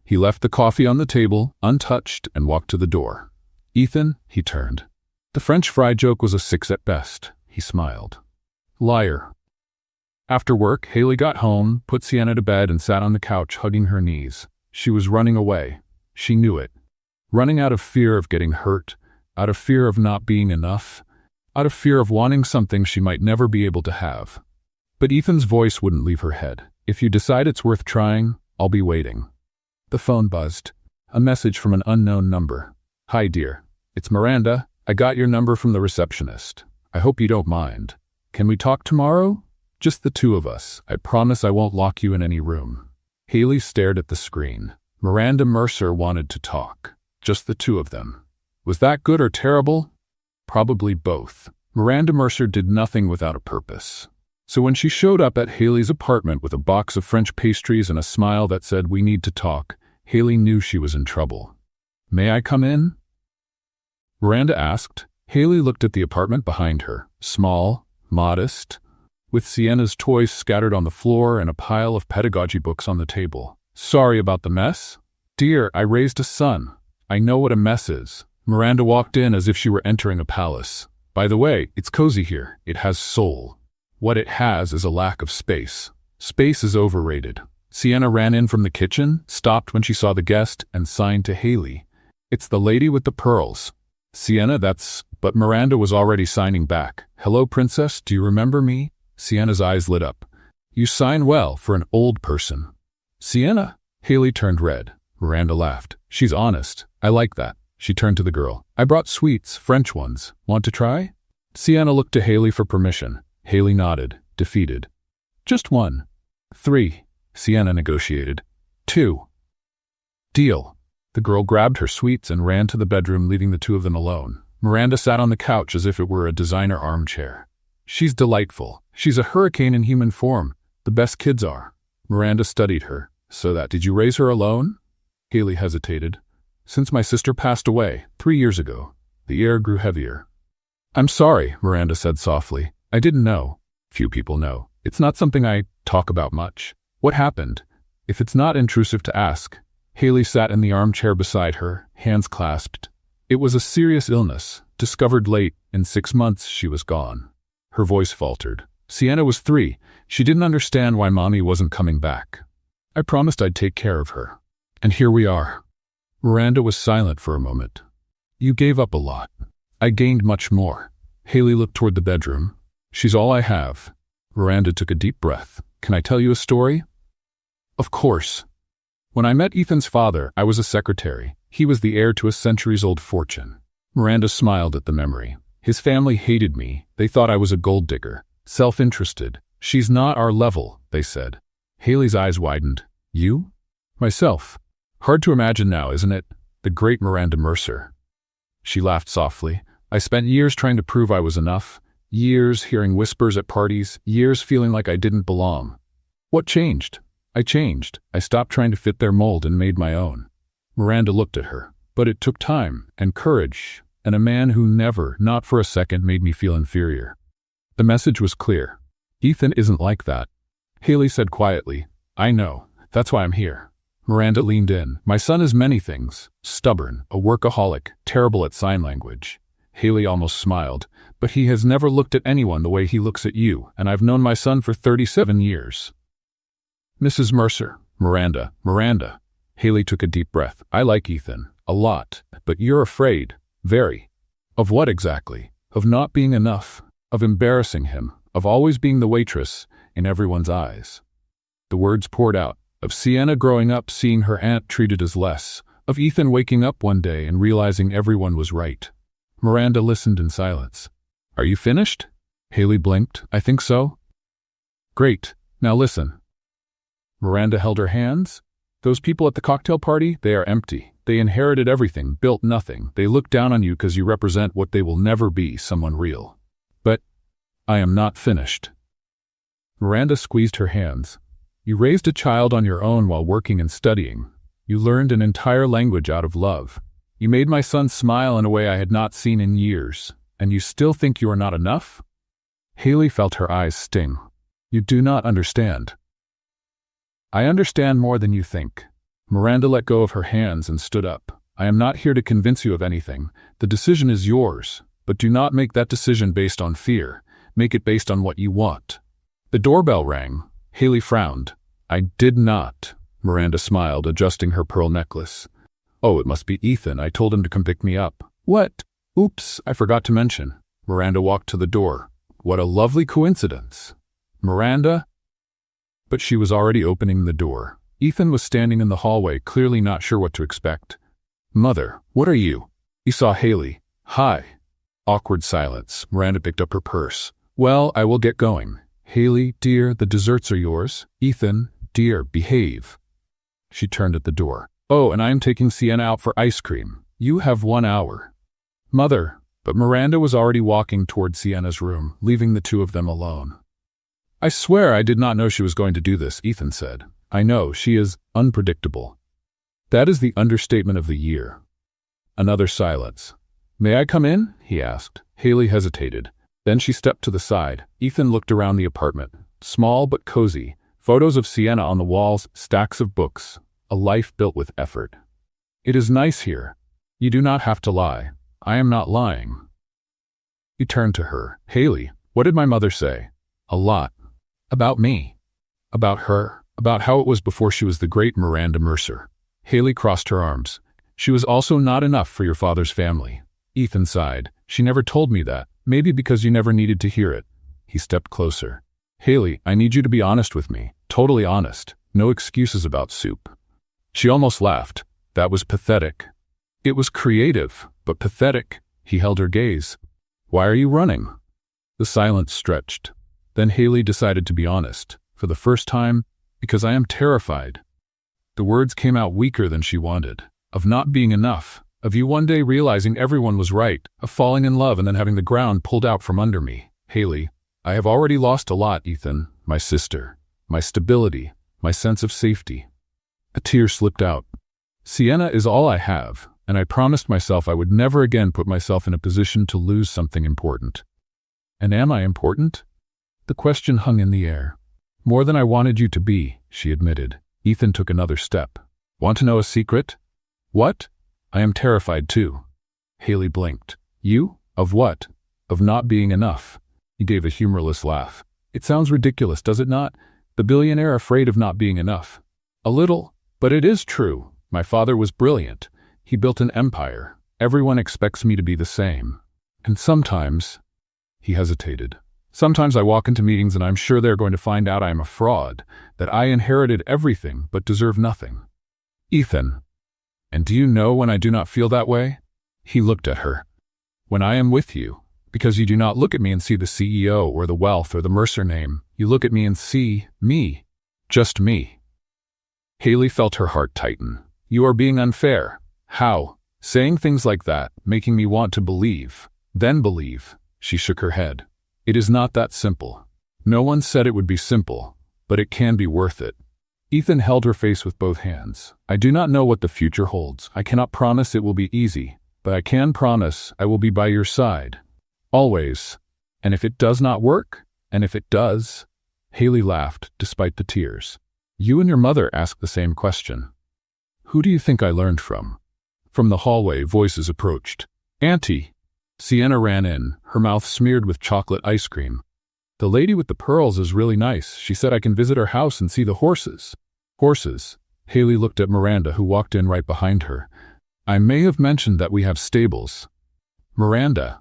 He left the coffee on the table, untouched, and walked to the door. "Ethan," he turned. "The French fry joke was a 6 at best." He smiled. "Liar." After work, Haley got home, put Sienna to bed, and sat on the couch hugging her knees. She was running away. She knew it. Running out of fear of getting hurt, out of fear of not being enough, out of fear of wanting something she might never be able to have. But Ethan's voice wouldn't leave her head. "If you decide it's worth trying, I'll be waiting." The phone buzzed. A message from an unknown number. "Hi, dear. It's Miranda. I got your number from the receptionist. I hope you don't mind. Can we talk tomorrow? Just the two of us. I promise I won't lock you in any room." Haley stared at the screen. Miranda Mercer wanted to talk. Just the two of them. Was that good or terrible? Probably both. Miranda Mercer did nothing without a purpose. So when she showed up at Haley's apartment with a box of French pastries and a smile that said, "We need to talk," Haley knew she was in trouble. "May I come in?" Miranda asked. Haley looked at the apartment behind her. Small, modest, with Sienna's toys scattered on the floor and a pile of pedagogy books on the table. "Sorry about the mess?" "Dear, I raised a son. I know what a mess is." Miranda walked in as if she were entering a palace. "By the way, it's cozy here. It has soul. What it has is a lack of space. Space is overrated." Sienna ran in from the kitchen, stopped when she saw the guest, and signed to Haley. "It's the lady with the pearls." "Sienna, that's—" But Miranda was already signing back. "Hello, princess, do you remember me?" Sienna's eyes lit up. "You sign well for an old person." "Sienna?" Haley turned red. Miranda laughed. "She's honest. I like that." She turned to the girl. "I brought sweets, French ones. Want to try?" Sienna looked to Haley for permission. Haley nodded, defeated. "Just one." "3. Sienna negotiated. 2. "Deal." The girl grabbed her sweets and ran to the bedroom, leaving the two of them alone. Miranda sat on the couch as if it were a designer armchair. "She's delightful. She's a hurricane in human form. The best kids are." Miranda studied her. Did you raise her alone?" Haley hesitated. "Since my sister passed away, 3 years ago." The air grew heavier. "I'm sorry," Miranda said softly. "I didn't know." "Few people know. It's not something I talk about much." "What happened? If it's not intrusive to ask." Haley sat in the armchair beside her, hands clasped. "It was a serious illness, discovered late. In 6 months she was gone." Her voice faltered. "Sienna was 3. She didn't understand why Mommy wasn't coming back. I promised I'd take care of her. And here we are." Miranda was silent for a moment. "You gave up a lot. I gained much more." Haley looked toward the bedroom. "She's all I have." Miranda took a deep breath. "Can I tell you a story?" "Of course." "When I met Ethan's father, I was a secretary. He was the heir to a centuries-old fortune." Miranda smiled at the memory. "His family hated me. They thought I was a gold digger, self-interested. She's not our level, they said." Haley's eyes widened. "You?" "Myself. Hard to imagine now, isn't it? The great Miranda Mercer." She laughed softly. "I spent years trying to prove I was enough. Years hearing whispers at parties. Years feeling like I didn't belong. What changed? I changed. I stopped trying to fit their mold and made my own." Miranda looked at her. "But it took time and courage and a man who never, not for a second, made me feel inferior." The message was clear. "Ethan isn't like that." Haley said quietly, "I know. That's why I'm here." Miranda leaned in. "My son is many things. Stubborn, a workaholic, terrible at sign language." Haley almost smiled. "But he has never looked at anyone the way he looks at you, and I've known my son for 37 years. "Mrs. Mercer." Miranda. Haley took a deep breath. "I like Ethan. A lot. But you're afraid. Very." "Of what exactly?" "Of not being enough. Of embarrassing him. Of always being the waitress in everyone's eyes." The words poured out. Of Sienna growing up seeing her aunt treated as less. Of Ethan waking up one day and realizing everyone was right. Miranda listened in silence. "Are you finished?" Haley blinked. "I think so." "Great. Now listen." Miranda held her hands. "Those people at the cocktail party, they are empty. They inherited everything, built nothing. They look down on you because you represent what they will never be, someone real. But I am not finished." Miranda squeezed her hands. "You raised a child on your own while working and studying. You learned an entire language out of love. You made my son smile in a way I had not seen in years. And you still think you are not enough?" Haley felt her eyes sting. "You do not understand." "I understand more than you think." Miranda let go of her hands and stood up. "I am not here to convince you of anything. The decision is yours. But do not make that decision based on fear. Make it based on what you want." The doorbell rang. Haley frowned. "I did not." Miranda smiled, adjusting her pearl necklace. "Oh, it must be Ethan. I told him to come pick me up." "What? Oops, I forgot to mention." Miranda walked to the door. "What a lovely coincidence." "Miranda?" But she was already opening the door. Ethan was standing in the hallway, clearly not sure what to expect. "Mother, what are you?" He saw Haley. "Hi." Awkward silence. Miranda picked up her purse. Well, I will get going. Haley, dear, the desserts are yours. Ethan, dear, behave. She turned at the door. Oh, and I am taking Sienna out for ice cream. You have 1 hour. Mother. But Miranda was already walking toward Sienna's room, leaving the two of them alone. I swear I did not know she was going to do this, Ethan said. I know, she is unpredictable. That is the understatement of the year. Another silence. May I come in? He asked. Haley hesitated. Then she stepped to the side. Ethan looked around the apartment. Small but cozy. Photos of Sienna on the walls, stacks of books. A life built with effort. It is nice here. You do not have to lie. I am not lying. He turned to her. Haley, what did my mother say? A lot. About me. About her. About how it was before she was the great Miranda Mercer. Haley crossed her arms. She was also not enough for your father's family. Ethan sighed. She never told me that. Maybe because you never needed to hear it. He stepped closer. Haley, I need you to be honest with me. Totally honest. No excuses about soup. She almost laughed. That was pathetic. It was creative, but pathetic. He held her gaze. Why are you running? The silence stretched. Then Haley decided to be honest. For the first time, because I am terrified. The words came out weaker than she wanted. Of not being enough. Of you one day realizing everyone was right. Of falling in love and then having the ground pulled out from under me. Haley, I have already lost a lot, Ethan. My sister. My stability. My sense of safety. A tear slipped out. Sienna is all I have, and I promised myself I would never again put myself in a position to lose something important. And am I important? The question hung in the air. More than I wanted you to be, she admitted. Ethan took another step. Want to know a secret? What? I am terrified too. Haley blinked. You? Of what? Of not being enough. He gave a humorless laugh. It sounds ridiculous, does it not? The billionaire afraid of not being enough. A little, but it is true. My father was brilliant. He built an empire. Everyone expects me to be the same. And sometimes, he hesitated. Sometimes I walk into meetings and I'm sure they're going to find out I am a fraud, that I inherited everything but deserve nothing. Ethan. And do you know when I do not feel that way? He looked at her. When I am with you, because you do not look at me and see the CEO or the wealth or the Mercer name, you look at me and see me. Just me. Haley felt her heart tighten. You are being unfair. How? Saying things like that, making me want to believe. Then believe. She shook her head. It is not that simple. No one said it would be simple, but it can be worth it. Ethan held her face with both hands. I do not know what the future holds. I cannot promise it will be easy, but I can promise I will be by your side. Always. And if it does not work? And if it does? Haley laughed, despite the tears. You and your mother asked the same question. Who do you think I learned from? From the hallway, voices approached. Auntie! Sienna ran in, her mouth smeared with chocolate ice cream. The lady with the pearls is really nice. She said I can visit her house and see the horses. Horses? Haley looked at Miranda, who walked in right behind her. I may have mentioned that we have stables. Miranda.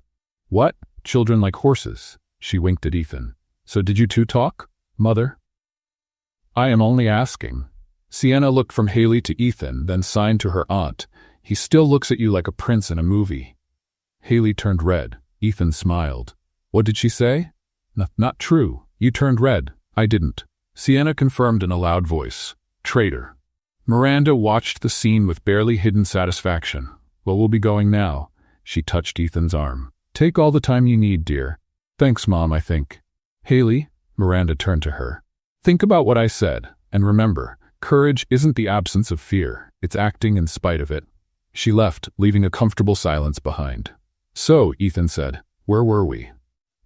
What? Children like horses. She winked at Ethan. So did you two talk, Mother? I am only asking. Sienna looked from Haley to Ethan, then signed to her aunt. He still looks at you like a prince in a movie. Haley turned red. Ethan smiled. What did she say? Not true. You turned red. I didn't. Sienna confirmed in a loud voice. Traitor. Miranda watched the scene with barely hidden satisfaction. Well, we'll be going now. She touched Ethan's arm. Take all the time you need, dear. Thanks, Mom, I think. Haley, Miranda turned to her. Think about what I said, and remember, courage isn't the absence of fear. It's acting in spite of it. She left, leaving a comfortable silence behind. So, Ethan said, where were we?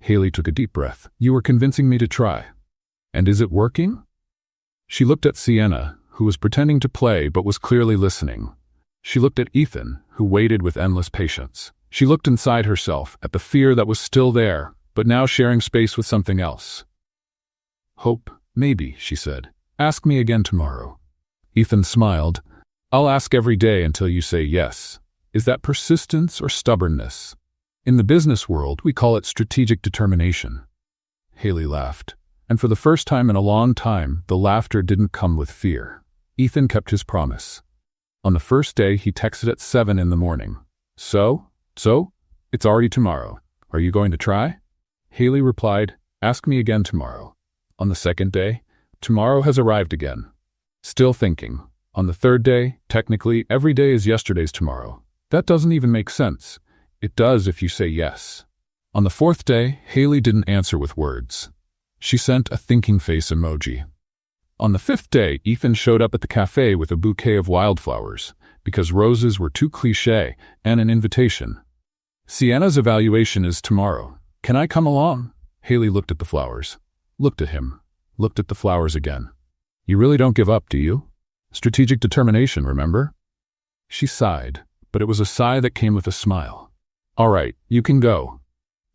Haley took a deep breath. You were convincing me to try. And is it working? She looked at Sienna, who was pretending to play but was clearly listening. She looked at Ethan, who waited with endless patience. She looked inside herself, at the fear that was still there, but now sharing space with something else. Hope, maybe, she said. Ask me again tomorrow. Ethan smiled. I'll ask every day until you say yes. Is that persistence or stubbornness? In the business world, we call it strategic determination. Haley laughed. And for the first time in a long time, the laughter didn't come with fear. Ethan kept his promise. On the first day, he texted at 7 in the morning. So? It's already tomorrow. Are you going to try? Haley replied, Ask me again tomorrow. On the second day, tomorrow has arrived again. Still thinking. On the third day, technically, every day is yesterday's tomorrow. That doesn't even make sense. It does if you say yes. On the fourth day, Haley didn't answer with words. She sent a thinking face emoji. On the fifth day, Ethan showed up at the cafe with a bouquet of wildflowers, because roses were too cliché, and an invitation. Sienna's evaluation is tomorrow. Can I come along? Haley looked at the flowers. Looked at him. Looked at the flowers again. You really don't give up, do you? Strategic determination, remember? She sighed, but it was a sigh that came with a smile. All right, you can go.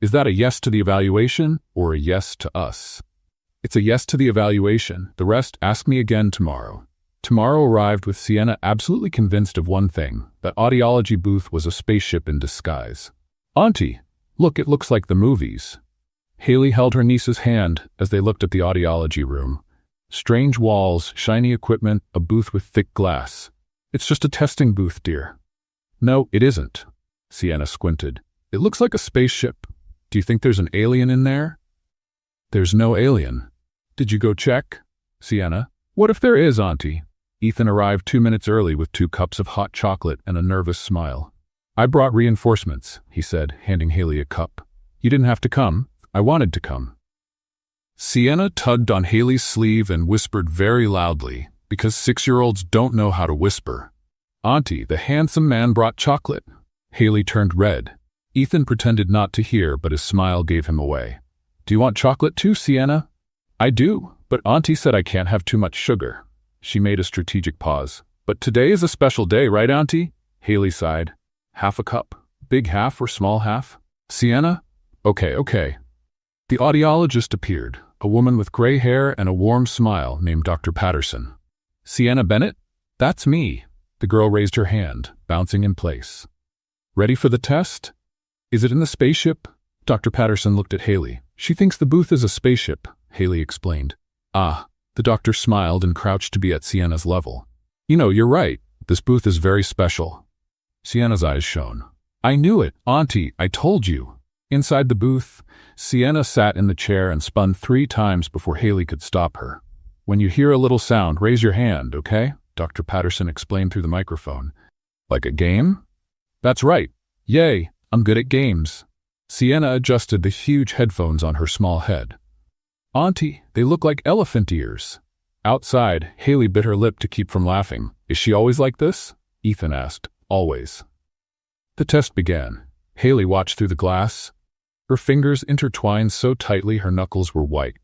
Is that a yes to the evaluation or a yes to us? It's a yes to the evaluation. The rest, ask me again tomorrow. Tomorrow arrived with Sienna absolutely convinced of one thing, that audiology booth was a spaceship in disguise. Auntie, look, it looks like the movies. Haley held her niece's hand as they looked at the audiology room. Strange walls, shiny equipment, a booth with thick glass. It's just a testing booth, dear. No, it isn't. Sienna squinted. It looks like a spaceship. Do you think there's an alien in there? There's no alien. Did you go check? Sienna. What if there is, Auntie? Ethan arrived 2 minutes early with 2 cups of hot chocolate and a nervous smile. I brought reinforcements, he said, handing Haley a cup. You didn't have to come. I wanted to come. Sienna tugged on Haley's sleeve and whispered very loudly, because 6-year-olds don't know how to whisper. Auntie, the handsome man brought chocolate. Haley turned red. Ethan pretended not to hear, but his smile gave him away. Do you want chocolate too, Sienna? I do, but Auntie said I can't have too much sugar. She made a strategic pause. But today is a special day, right, Auntie? Haley sighed. Half a cup. Big half or small half? Sienna? Okay. The audiologist appeared, a woman with gray hair and a warm smile named Dr. Patterson. Sienna Bennett? That's me. The girl raised her hand, bouncing in place. Ready for the test? Is it in the spaceship? Dr. Patterson looked at Haley. She thinks the booth is a spaceship, Haley explained. Ah, the doctor smiled and crouched to be at Sienna's level. You know, you're right. This booth is very special. Sienna's eyes shone. I knew it, Auntie, I told you. Inside the booth, Sienna sat in the chair and spun 3 times before Haley could stop her. When you hear a little sound, raise your hand, okay? Dr. Patterson explained through the microphone. Like a game? That's right. Yay, I'm good at games. Sienna adjusted the huge headphones on her small head. Auntie, they look like elephant ears. Outside, Haley bit her lip to keep from laughing. Is she always like this? Ethan asked. Always. The test began. Haley watched through the glass. Her fingers intertwined so tightly her knuckles were white.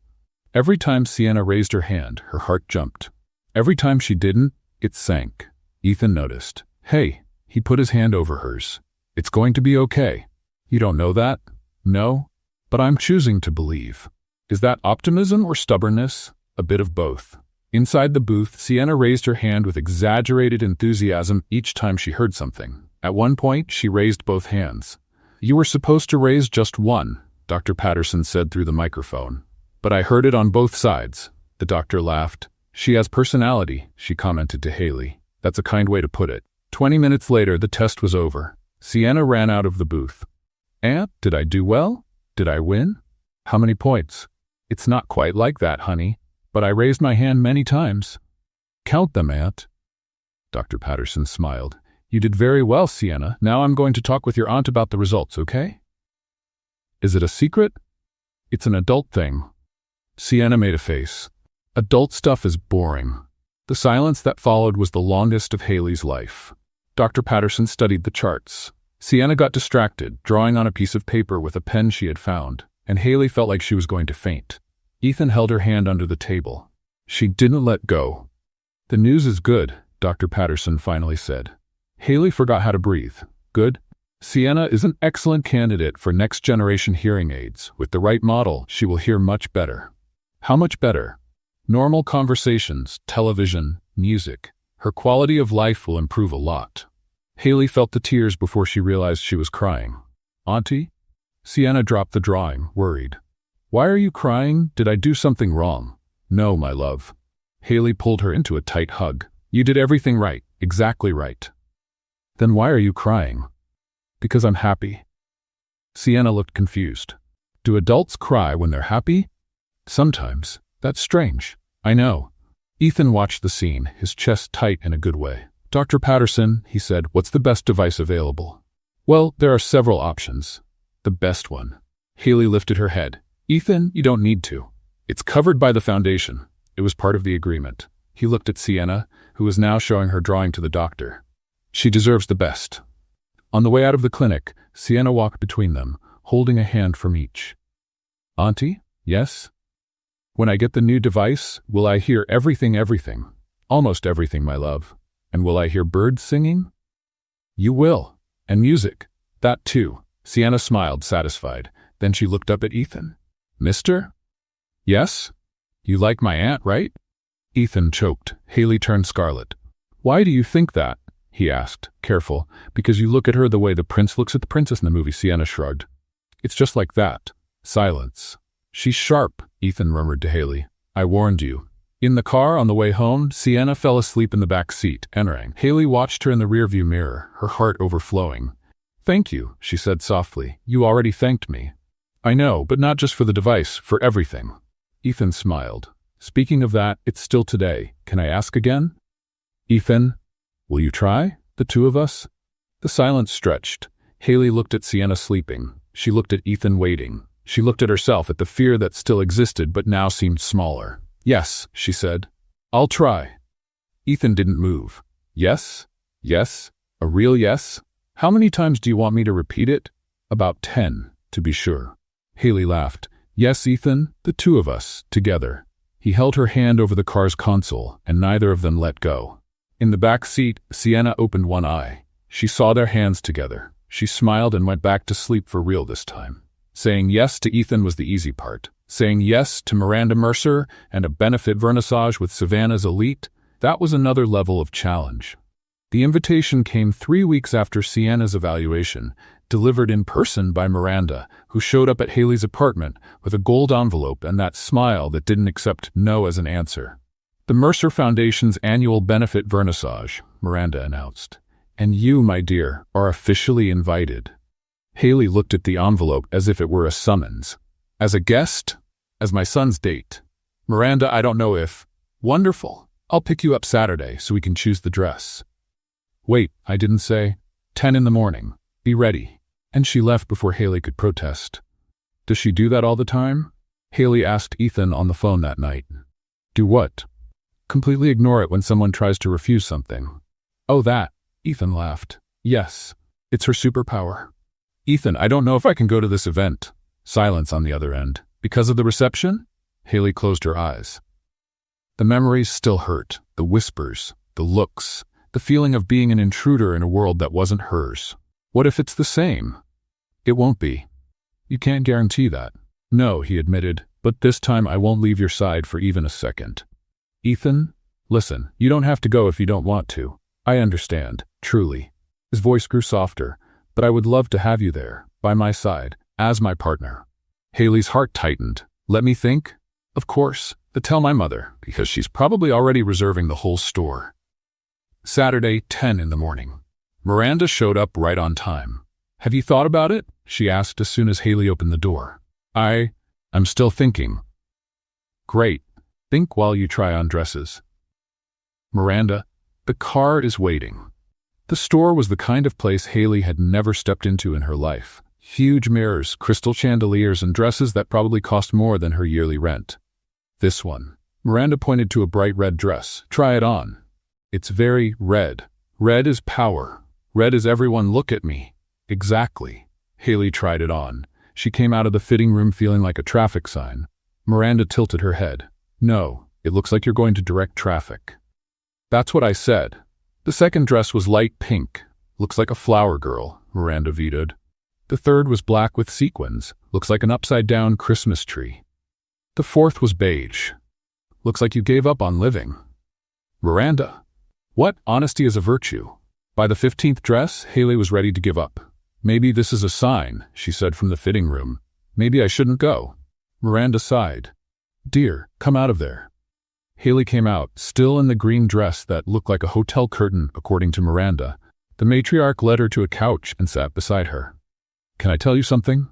Every time Sienna raised her hand, her heart jumped. Every time she didn't, it sank. Ethan noticed. Hey, he put his hand over hers. It's going to be okay. You don't know that? No? But I'm choosing to believe. Is that optimism or stubbornness? A bit of both. Inside the booth, Sienna raised her hand with exaggerated enthusiasm each time she heard something. At one point, she raised both hands. You were supposed to raise just one, Dr. Patterson said through the microphone. But I heard it on both sides. The doctor laughed. She has personality, she commented to Haley. That's a kind way to put it. 20 minutes later, the test was over. Sienna ran out of the booth. Aunt, did I do well? Did I win? How many points? It's not quite like that, honey, but I raised my hand many times. Count them, Aunt. Dr. Patterson smiled. You did very well, Sienna. Now I'm going to talk with your aunt about the results, okay? Is it a secret? It's an adult thing. Sienna made a face. Adult stuff is boring. The silence that followed was the longest of Haley's life. Dr. Patterson studied the charts. Sienna got distracted, drawing on a piece of paper with a pen she had found, and Haley felt like she was going to faint. Ethan held her hand under the table. She didn't let go. The news is good, Dr. Patterson finally said. Haley forgot how to breathe. Good? Sienna is an excellent candidate for next-generation hearing aids. With the right model, she will hear much better. How much better? Normal conversations, television, music. Her quality of life will improve a lot. Haley felt the tears before she realized she was crying. Auntie? Sienna dropped the drawing, worried. Why are you crying? Did I do something wrong? No, my love. Haley pulled her into a tight hug. You did everything right, exactly right. Then why are you crying? Because I'm happy. Sienna looked confused. Do adults cry when they're happy? Sometimes. That's strange. I know. Ethan watched the scene, his chest tight in a good way. Dr. Patterson, he said, what's the best device available? Well, there are several options. The best one. Haley lifted her head. Ethan, you don't need to. It's covered by the foundation. It was part of the agreement. He looked at Sienna, who was now showing her drawing to the doctor. She deserves the best. On the way out of the clinic, Sienna walked between them, holding a hand from each. Auntie? Yes? When I get the new device, will I hear everything? Almost everything, my love. And will I hear birds singing? You will. And music. That too. Sienna smiled, satisfied. Then she looked up at Ethan. Mister? Yes? You like my aunt, right? Ethan choked. Haley turned scarlet. Why do you think that? He asked, careful, because you look at her the way the prince looks at the princess in the movie. Sienna shrugged. It's just like that. Silence. She's sharp, Ethan murmured to Haley. I warned you. In the car on the way home, Sienna fell asleep in the back seat, entering. Haley watched her in the rearview mirror, her heart overflowing. Thank you, she said softly. You already thanked me. I know, but not just for the device, for everything. Ethan smiled. Speaking of that, it's still today. Can I ask again? Ethan, will you try? The two of us? The silence stretched. Haley looked at Sienna sleeping. She looked at Ethan waiting. She looked at herself, at the fear that still existed but now seemed smaller. Yes, she said. I'll try. Ethan didn't move. Yes? Yes? A real yes? How many times do you want me to repeat it? About 10, to be sure. Haley laughed. Yes, Ethan, the two of us, together. He held her hand over the car's console, and neither of them let go. In the back seat, Sienna opened one eye. She saw their hands together. She smiled and went back to sleep for real this time. Saying yes to Ethan was the easy part. Saying yes to Miranda Mercer and a benefit vernissage with Savannah's elite, that was another level of challenge. The invitation came 3 weeks after Sienna's evaluation, delivered in person by Miranda, who showed up at Haley's apartment with a gold envelope and that smile that didn't accept no as an answer. The Mercer Foundation's annual benefit vernissage, Miranda announced. And you, my dear, are officially invited. Haley looked at the envelope as if it were a summons. As a guest? As my son's date? Miranda, I don't know if... Wonderful. I'll pick you up Saturday so we can choose the dress. Wait, I didn't say. 10 in the morning. Be ready. And she left before Haley could protest. Does she do that all the time? Haley asked Ethan on the phone that night. Do what? Completely ignore it when someone tries to refuse something. Oh, that. Ethan laughed. Yes. It's her superpower. Ethan, I don't know if I can go to this event. Silence on the other end. Because of the reception? Haley closed her eyes. The memories still hurt. The whispers. The looks. The feeling of being an intruder in a world that wasn't hers. What if it's the same? It won't be. You can't guarantee that. No, he admitted, but this time I won't leave your side for even a second. Ethan, listen, you don't have to go if you don't want to. I understand, truly. His voice grew softer, but I would love to have you there, by my side, as my partner. Haley's heart tightened. Let me think? Of course, but tell my mother, because she's probably already reserving the whole store. Saturday, 10 in the morning. Miranda showed up right on time. Have you thought about it? She asked as soon as Haley opened the door. I'm still thinking. Great. Think while you try on dresses. Miranda, the car is waiting. The store was the kind of place Haley had never stepped into in her life. Huge mirrors, crystal chandeliers, and dresses that probably cost more than her yearly rent. This one. Miranda pointed to a bright red dress. Try it on. It's very red. Red is power. Red is everyone look at me. Exactly. Haley tried it on. She came out of the fitting room feeling like a traffic sign. Miranda tilted her head. No, it looks like you're going to direct traffic. That's what I said. The second dress was light pink. Looks like a flower girl, Miranda vetoed. The third was black with sequins. Looks like an upside-down Christmas tree. The fourth was beige. Looks like you gave up on living. Miranda. What? Honesty is a virtue. By the 15th dress, Haley was ready to give up. Maybe this is a sign, she said from the fitting room. Maybe I shouldn't go. Miranda sighed. Dear, come out of there. Haley came out, still in the green dress that looked like a hotel curtain, according to Miranda. The matriarch led her to a couch and sat beside her. Can I tell you something?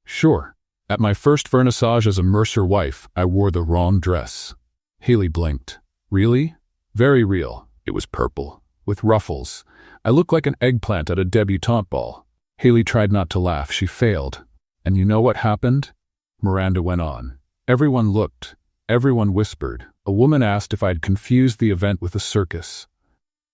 Sure. At my first vernissage as a Mercer wife, I wore the wrong dress. Haley blinked. Really? Very real. It was purple, with ruffles. I looked like an eggplant at a debutante ball. Haley tried not to laugh. She failed. And you know what happened? Miranda went on. Everyone looked. Everyone whispered. A woman asked if I'd confused the event with a circus.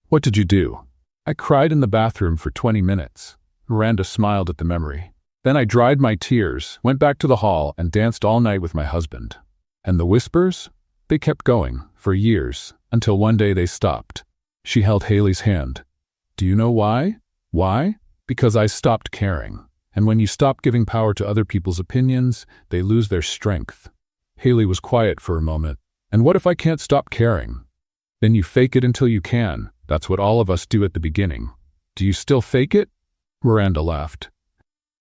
What did you do? I cried in the bathroom for 20 minutes. Miranda smiled at the memory. Then I dried my tears, went back to the hall, and danced all night with my husband. And the whispers? They kept going, for years, until one day they stopped. She held Haley's hand. Do you know why? Why? Because I stopped caring. And when you stop giving power to other people's opinions, they lose their strength. Haley was quiet for a moment. And what if I can't stop caring? Then you fake it until you can. That's what all of us do at the beginning. Do you still fake it? Miranda laughed.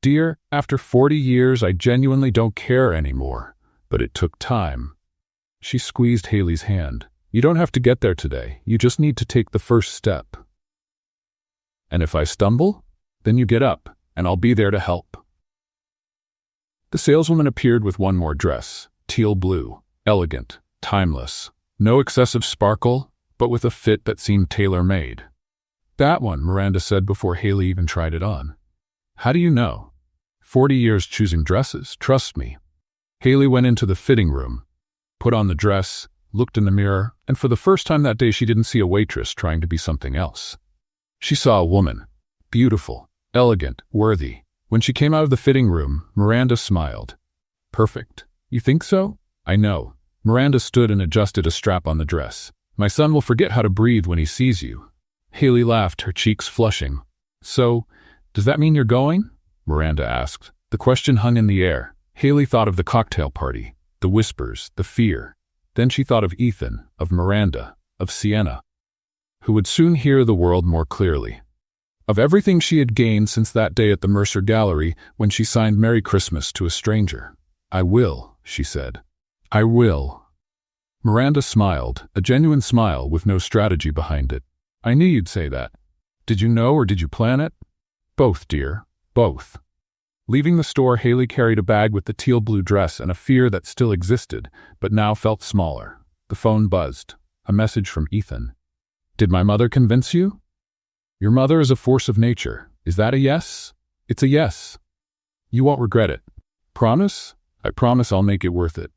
Dear, after 40 years, I genuinely don't care anymore. But it took time. She squeezed Haley's hand. You don't have to get there today. You just need to take the first step. And if I stumble? Then you get up, and I'll be there to help. The saleswoman appeared with one more dress, teal blue, elegant, timeless. No excessive sparkle, but with a fit that seemed tailor-made. That one, Miranda said before Haley even tried it on. How do you know? 40 years choosing dresses, trust me. Haley went into the fitting room, put on the dress, looked in the mirror, and for the first time that day she didn't see a waitress trying to be something else. She saw a woman, beautiful, elegant, worthy. When she came out of the fitting room, Miranda smiled. Perfect. You think so? I know. Miranda stood and adjusted a strap on the dress. My son will forget how to breathe when he sees you. Haley laughed, her cheeks flushing. So, does that mean you're going? Miranda asked. The question hung in the air. Haley thought of the cocktail party, the whispers, the fear. Then she thought of Ethan, of Miranda, of Sienna, who would soon hear the world more clearly. Of everything she had gained since that day at the Mercer Gallery when she signed Merry Christmas to a stranger. I will, she said. I will. Miranda smiled, a genuine smile with no strategy behind it. I knew you'd say that. Did you know or did you plan it? Both, dear, both. Leaving the store, Haley carried a bag with the teal blue dress and a fear that still existed, but now felt smaller. The phone buzzed. A message from Ethan. Did my mother convince you? Your mother is a force of nature. Is that a yes? It's a yes. You won't regret it. Promise? I promise I'll make it worth it.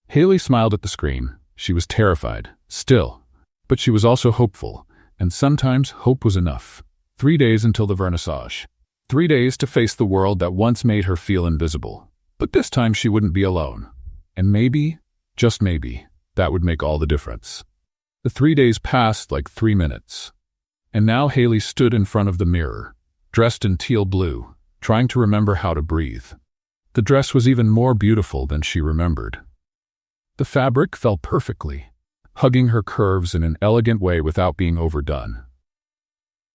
Haley smiled at the screen. She was terrified, still. But she was also hopeful, and sometimes hope was enough. 3 days until the vernissage. 3 days to face the world that once made her feel invisible. But this time she wouldn't be alone. And maybe, just maybe, that would make all the difference. The 3 days passed like 3 minutes. And now Haley stood in front of the mirror, dressed in teal blue, trying to remember how to breathe. The dress was even more beautiful than she remembered. The fabric fell perfectly, hugging her curves in an elegant way without being overdone.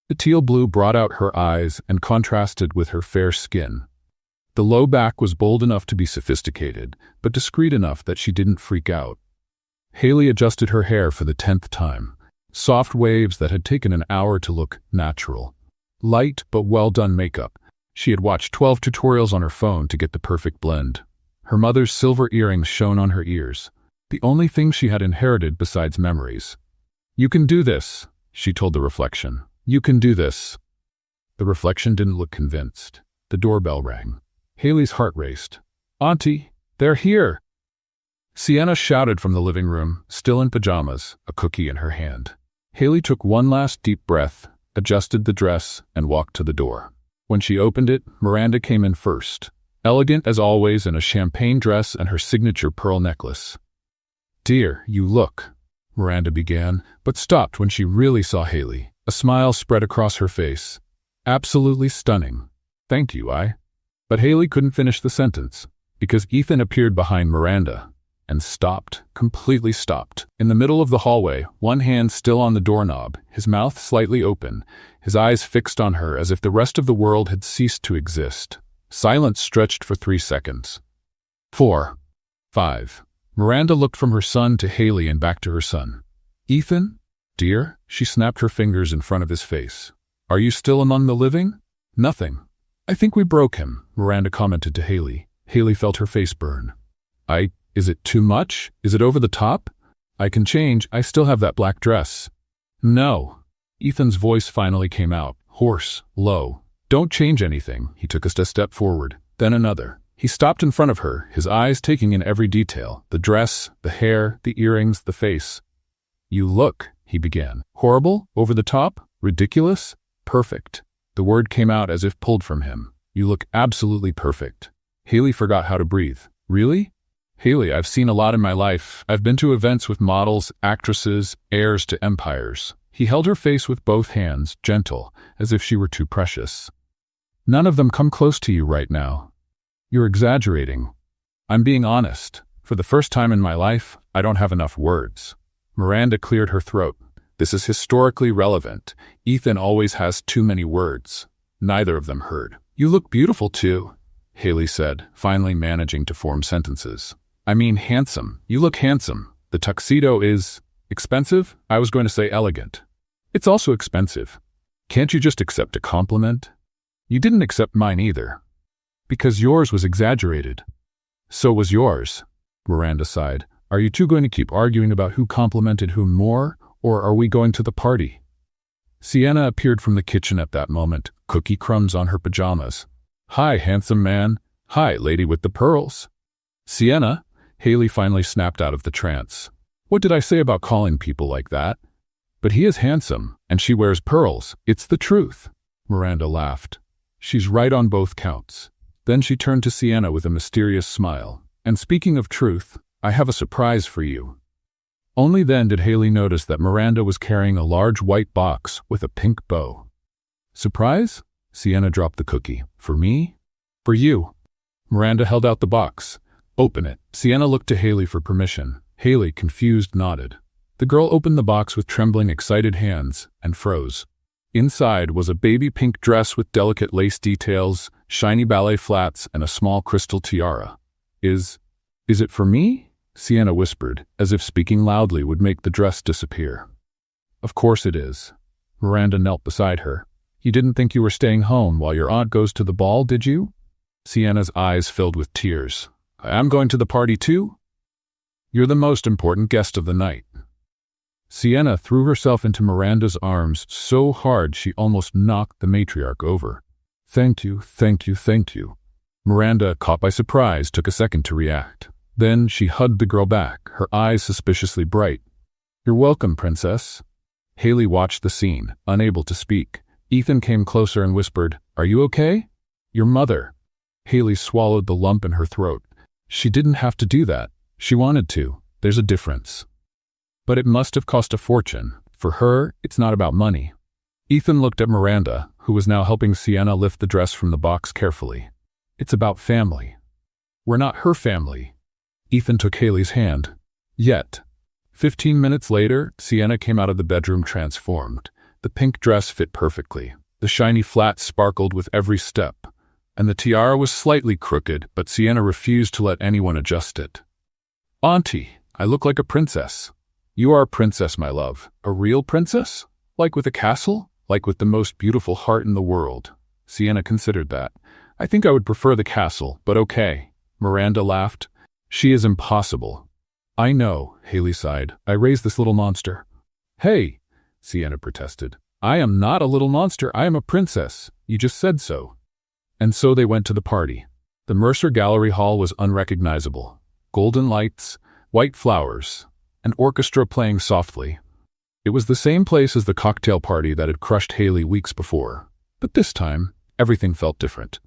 The teal blue brought out her eyes and contrasted with her fair skin. The low back was bold enough to be sophisticated, but discreet enough that she didn't freak out. Haley adjusted her hair for the 10th time, soft waves that had taken an hour to look natural. Light but well-done makeup. She had watched 12 tutorials on her phone to get the perfect blend. Her mother's silver earrings shone on her ears, the only thing she had inherited besides memories. You can do this, she told the reflection. You can do this. The reflection didn't look convinced. The doorbell rang. Haley's heart raced. Auntie, they're here! Sienna shouted from the living room, still in pajamas, a cookie in her hand. Haley took one last deep breath, adjusted the dress, and walked to the door. When she opened it, Miranda came in first, elegant as always in a champagne dress and her signature pearl necklace. Dear, you look, Miranda began, but stopped when she really saw Haley. A smile spread across her face. Absolutely stunning. Thank you, But Haley couldn't finish the sentence, because Ethan appeared behind Miranda, and stopped, completely stopped. In the middle of the hallway, one hand still on the doorknob, his mouth slightly open, his eyes fixed on her as if the rest of the world had ceased to exist. Silence stretched for 3 seconds. 4. 5. Miranda looked from her son to Haley and back to her son. Ethan? Dear? She snapped her fingers in front of his face. Are you still among the living? Nothing. I think we broke him, Miranda commented to Haley. Haley felt her face burn. Is it too much? Is it over the top? I can change, I still have that black dress. No. Ethan's voice finally came out, hoarse, low. Don't change anything. He took a step forward, then another. He stopped in front of her, his eyes taking in every detail, the dress, the hair, the earrings, the face. You look, he began. Horrible? Over the top? Ridiculous? Perfect. The word came out as if pulled from him. You look absolutely perfect. Haley forgot how to breathe. Really? Haley, I've seen a lot in my life. I've been to events with models, actresses, heirs to empires. He held her face with both hands, gentle, as if she were too precious. None of them come close to you right now. You're exaggerating. I'm being honest. For the first time in my life, I don't have enough words. Miranda cleared her throat. This is historically relevant. Ethan always has too many words. Neither of them heard. You look beautiful too, Haley said, finally managing to form sentences. I mean handsome. You look handsome. The tuxedo is expensive? I was going to say elegant. It's also expensive. Can't you just accept a compliment? You didn't accept mine either. Because yours was exaggerated. So was yours, Miranda sighed. Are you two going to keep arguing about who complimented whom more, or are we going to the party? Sienna appeared from the kitchen at that moment, cookie crumbs on her pajamas. Hi, handsome man. Hi, lady with the pearls. Sienna, Haley finally snapped out of the trance. What did I say about calling people like that? But he is handsome, and she wears pearls. It's the truth. Miranda laughed. She's right on both counts. Then she turned to Sienna with a mysterious smile. And speaking of truth, I have a surprise for you. Only then did Haley notice that Miranda was carrying a large white box with a pink bow. Surprise? Sienna dropped the cookie. For me? For you. Miranda held out the box. Open it. Sienna looked to Haley for permission. Haley, confused, nodded. The girl opened the box with trembling, excited hands and froze. Inside was a baby pink dress with delicate lace details, shiny ballet flats, and a small crystal tiara. Is it for me? Sienna whispered, as if speaking loudly would make the dress disappear. Of course it is. Miranda knelt beside her. You didn't think you were staying home while your aunt goes to the ball, did you? Sienna's eyes filled with tears. I am going to the party too? You're the most important guest of the night. Sienna threw herself into Miranda's arms so hard she almost knocked the matriarch over. Thank you, thank you, thank you. Miranda, caught by surprise, took a second to react. Then she hugged the girl back, her eyes suspiciously bright. You're welcome, princess. Haley watched the scene, unable to speak. Ethan came closer and whispered, Are you okay? Your mother. Haley swallowed the lump in her throat. She didn't have to do that. She wanted to. There's a difference. But it must have cost a fortune. For her, it's not about money. Ethan looked at Miranda, who was now helping Sienna lift the dress from the box carefully. It's about family. We're not her family. Ethan took Haley's hand. Yet. 15 minutes later, Sienna came out of the bedroom transformed. The pink dress fit perfectly. The shiny flat sparkled with every step. And the tiara was slightly crooked, but Sienna refused to let anyone adjust it. Auntie, I look like a princess. You are a princess, my love. A real princess? Like with a castle? Like with the most beautiful heart in the world? Sienna considered that. I think I would prefer the castle, but okay. Miranda laughed. She is impossible. I know, Haley sighed. I raised this little monster. Hey, Sienna protested. I am not a little monster. I am a princess. You just said so. And so they went to the party. The Mercer Gallery Hall was unrecognizable. Golden lights, white flowers, an orchestra playing softly. It was the same place as the cocktail party that had crushed Haley weeks before. But this time, everything felt different.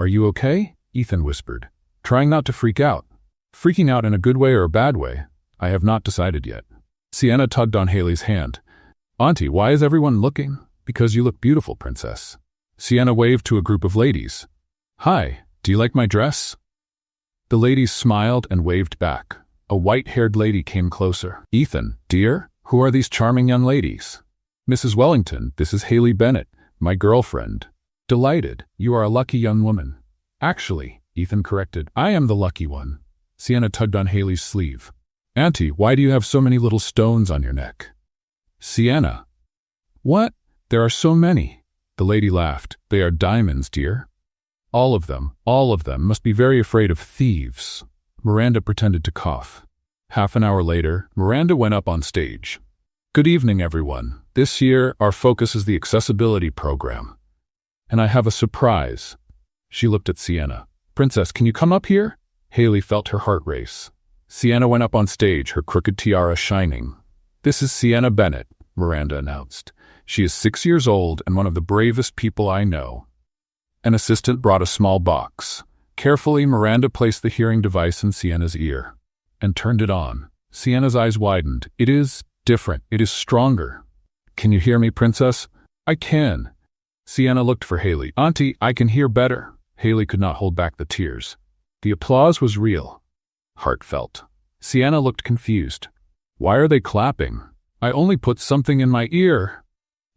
Are you okay? Ethan whispered, trying not to freak out. Freaking out in a good way or a bad way, I have not decided yet. Sienna tugged on Haley's hand. Auntie, why is everyone looking? Because you look beautiful, princess. Sienna waved to a group of ladies. Hi, do you like my dress? The ladies smiled and waved back. A white-haired lady came closer. Ethan, dear, who are these charming young ladies? Mrs. Wellington, this is Haley Bennett, my girlfriend. Delighted, you are a lucky young woman. Actually, Ethan corrected, I am the lucky one. Sienna tugged on Haley's sleeve. Auntie, why do you have so many little stones on your neck? Sienna. What? There are so many. The The lady laughed. They are diamonds, dear. All of them must be very afraid of thieves. Miranda pretended to cough. Half an hour later, Miranda went up on stage. Good evening, everyone. This year, our focus is the accessibility program. And I have a surprise. She looked at Sienna. Princess, can you come up here? Haley felt her heart race. Sienna went up on stage, her crooked tiara shining. This is Sienna Bennett, Miranda announced. She is 6 years old and one of the bravest people I know. An assistant brought a small box. Carefully, Miranda placed the hearing device in Sienna's ear and turned it on. Sienna's eyes widened. It is different. It is stronger. Can you hear me, Princess? I can. Sienna looked for Haley. Auntie, I can hear better. Haley could not hold back the tears. The applause was real, heartfelt. Sienna looked confused. Why are they clapping? I only put something in my ear.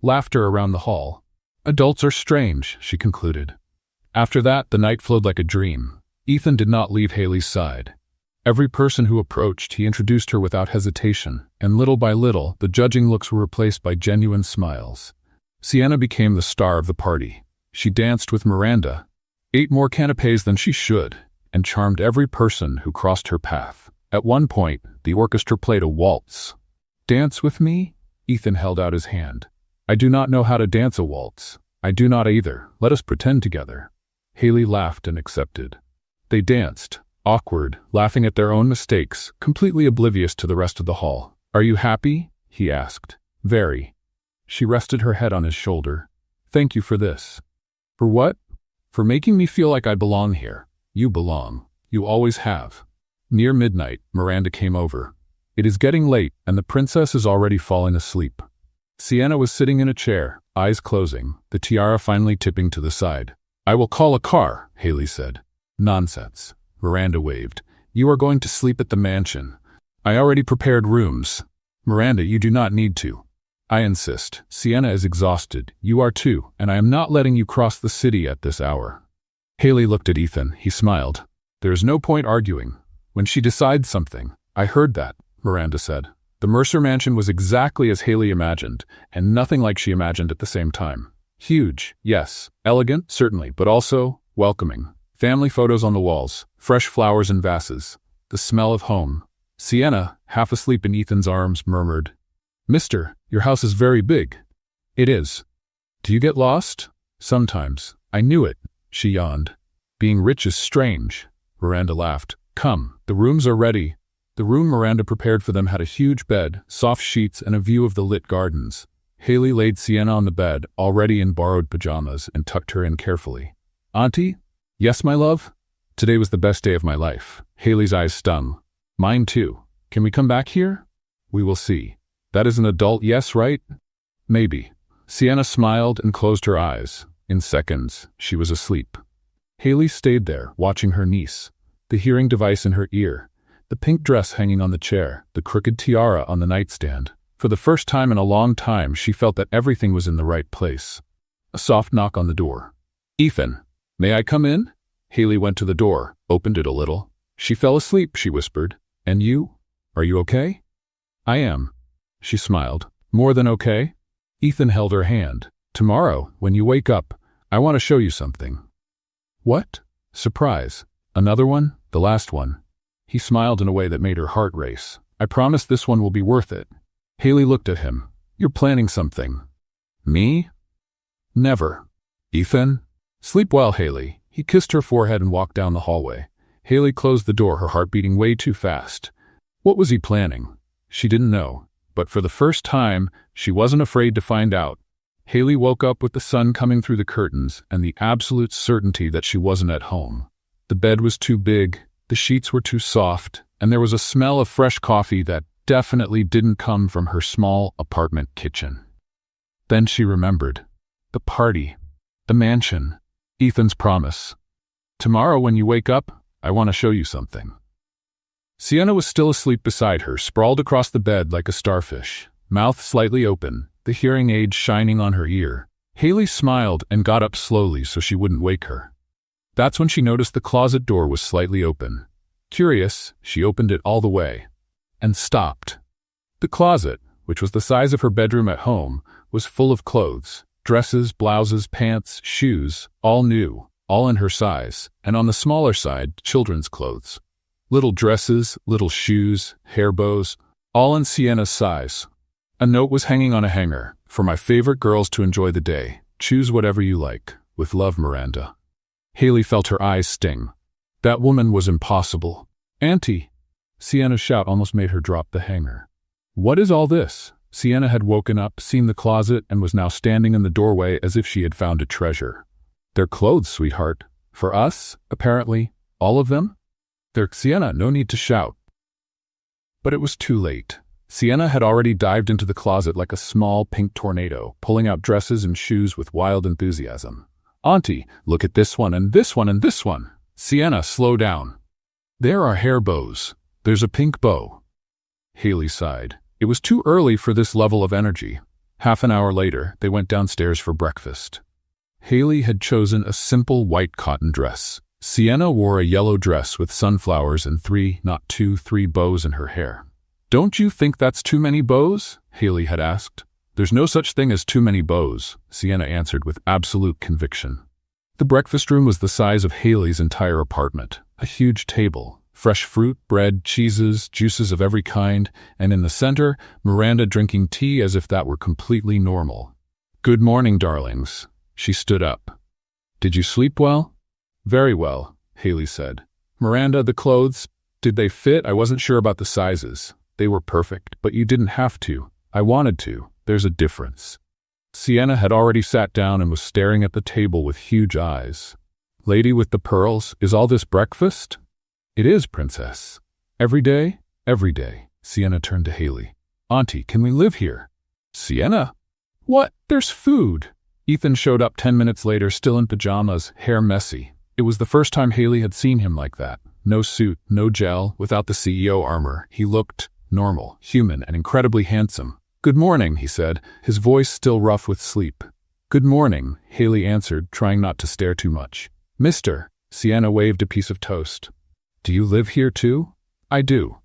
Laughter around the hall. Adults are strange, she concluded. After that, the night flowed like a dream. Ethan did not leave Haley's side. Every person who approached, he introduced her without hesitation, and little by little, the judging looks were replaced by genuine smiles. Sienna became the star of the party. She danced with Miranda, ate more canapés than she should, and charmed every person who crossed her path. At one point, the orchestra played a waltz. Dance with me? Ethan held out his hand. I do not know how to dance a waltz. I do not either. Let us pretend together. Haley laughed and accepted. They danced, awkward, laughing at their own mistakes, completely oblivious to the rest of the hall. Are you happy? He asked. Very. She rested her head on his shoulder. Thank you for this. For what? For making me feel like I belong here. You belong. You always have. Near midnight, Miranda came over. It is getting late, and the princess is already falling asleep. Sienna was sitting in a chair, eyes closing, the tiara finally tipping to the side. I will call a car, Haley said. Nonsense. Miranda waved. You are going to sleep at the mansion. I already prepared rooms. Miranda, you do not need to. I insist. Sienna is exhausted. You are too, and I am not letting you cross the city at this hour. Haley looked at Ethan. He smiled. There is no point arguing. When she decides something. I heard that, Miranda said. The Mercer mansion was exactly as Haley imagined, and nothing like she imagined at the same time. Huge, yes. Elegant, certainly, but also welcoming. Family photos on the walls, fresh flowers in vases, the smell of home. Sienna, half asleep in Ethan's arms, murmured, Mister, your house is very big. It is. Do you get lost? Sometimes. I knew it, she yawned. Being rich is strange. Miranda laughed. Come, the rooms are ready. The room Miranda prepared for them had a huge bed, soft sheets, and a view of the lit gardens. Haley laid Sienna on the bed, already in borrowed pajamas, and tucked her in carefully. Auntie? Yes, my love? Today was the best day of my life. Haley's eyes stung. Mine too. Can we come back here? We will see. That is an adult yes, right? Maybe. Sienna smiled and closed her eyes. In seconds, she was asleep. Haley stayed there, watching her niece. The hearing device in her ear, the pink dress hanging on the chair, the crooked tiara on the nightstand. For the first time in a long time, she felt that everything was in the right place. A soft knock on the door. Ethan, may I come in? Haley went to the door, opened it a little. She fell asleep, she whispered. And you? Are you okay? I am. She smiled. More than okay? Ethan held her hand. Tomorrow, when you wake up, I want to show you something. What? Surprise. Another one? The last one. He smiled in a way that made her heart race. I promise this one will be worth it. Haley looked at him. You're planning something. Me? Never. Ethan? Sleep well, Haley. He kissed her forehead and walked down the hallway. Haley closed the door, her heart beating way too fast. What was he planning? She didn't know, but for the first time, she wasn't afraid to find out. Haley woke up with the sun coming through the curtains and the absolute certainty that she wasn't at home. The bed was too big, the sheets were too soft, and there was a smell of fresh coffee that definitely didn't come from her small apartment kitchen. Then she remembered. The party. The mansion. Ethan's promise. Tomorrow when you wake up, I want to show you something. Sienna was still asleep beside her, sprawled across the bed like a starfish, mouth slightly open, the hearing aid shining on her ear. Haley smiled and got up slowly so she wouldn't wake her. That's when she noticed the closet door was slightly open. Curious, she opened it all the way. And stopped. The closet, which was the size of her bedroom at home, was full of clothes. Dresses, blouses, pants, shoes, all new, all in her size, and on the smaller side, children's clothes. Little dresses, little shoes, hair bows, all in Sienna's size. A note was hanging on a hanger, "For my favorite girls to enjoy the day. Choose whatever you like. With love, Miranda." Haley felt her eyes sting. That woman was impossible. "Auntie!" Sienna's shout almost made her drop the hanger. "What is all this?" Sienna had woken up, seen the closet, and was now standing in the doorway as if she had found a treasure. "They're clothes, sweetheart. For us, apparently. All of them?" "They're—" "Sienna, no need to shout." But it was too late. Sienna had already dived into the closet like a small pink tornado, pulling out dresses and shoes with wild enthusiasm. "Auntie, look at this one and this one and this one." "Sienna, slow down. There are hair bows. There's a pink bow." Haley sighed. It was too early for this level of energy. Half an hour later, they went downstairs for breakfast. Haley had chosen a simple white cotton dress. Sienna wore a yellow dress with sunflowers and three bows in her hair. "Don't you think that's too many bows?" Haley had asked. "There's no such thing as too many bows," Sienna answered with absolute conviction. The breakfast room was the size of Haley's entire apartment. A huge table, fresh fruit, bread, cheeses, juices of every kind, and in the center, Miranda drinking tea as if that were completely normal. "Good morning, darlings." She stood up. "Did you sleep well?" "Very well," Haley said. "Miranda, the clothes, did they fit? I wasn't sure about the sizes." "They were perfect, but you didn't have to. I wanted to. There's a difference." Sienna had already sat down and was staring at the table with huge eyes. "Lady with the pearls, is all this breakfast?" "It is, princess." "Every day?" "Every day." Sienna turned to Haley. "Auntie, can we live here?" "Sienna? What? There's food." Ethan showed up 10 minutes later, still in pajamas, hair messy. It was the first time Haley had seen him like that. No suit, no gel, without the CEO armor. He looked normal, human, and incredibly handsome. "Good morning," he said, his voice still rough with sleep. "Good morning," Haley answered, trying not to stare too much. "Mister," Sienna waved a piece of toast. "Do you live here too?" "I do."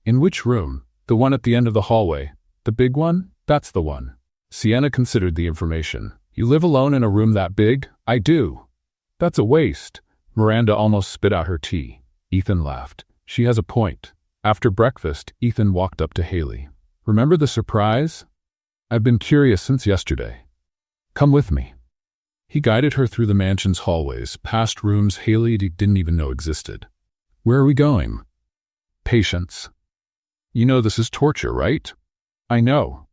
"In which room?" "The one at the end of the hallway." "The big one?" "That's the one." Sienna considered the information. "You live alone in a room that big?" "I do." "That's a waste." Miranda almost spit out her tea. Ethan laughed. "She has a point." After breakfast, Ethan walked up to Haley. "Remember the surprise? I've been curious since yesterday. Come with me." He guided her through the mansion's hallways, past rooms Haley didn't even know existed. "Where are we going?" "Patience. You know this is torture, right?" "I know."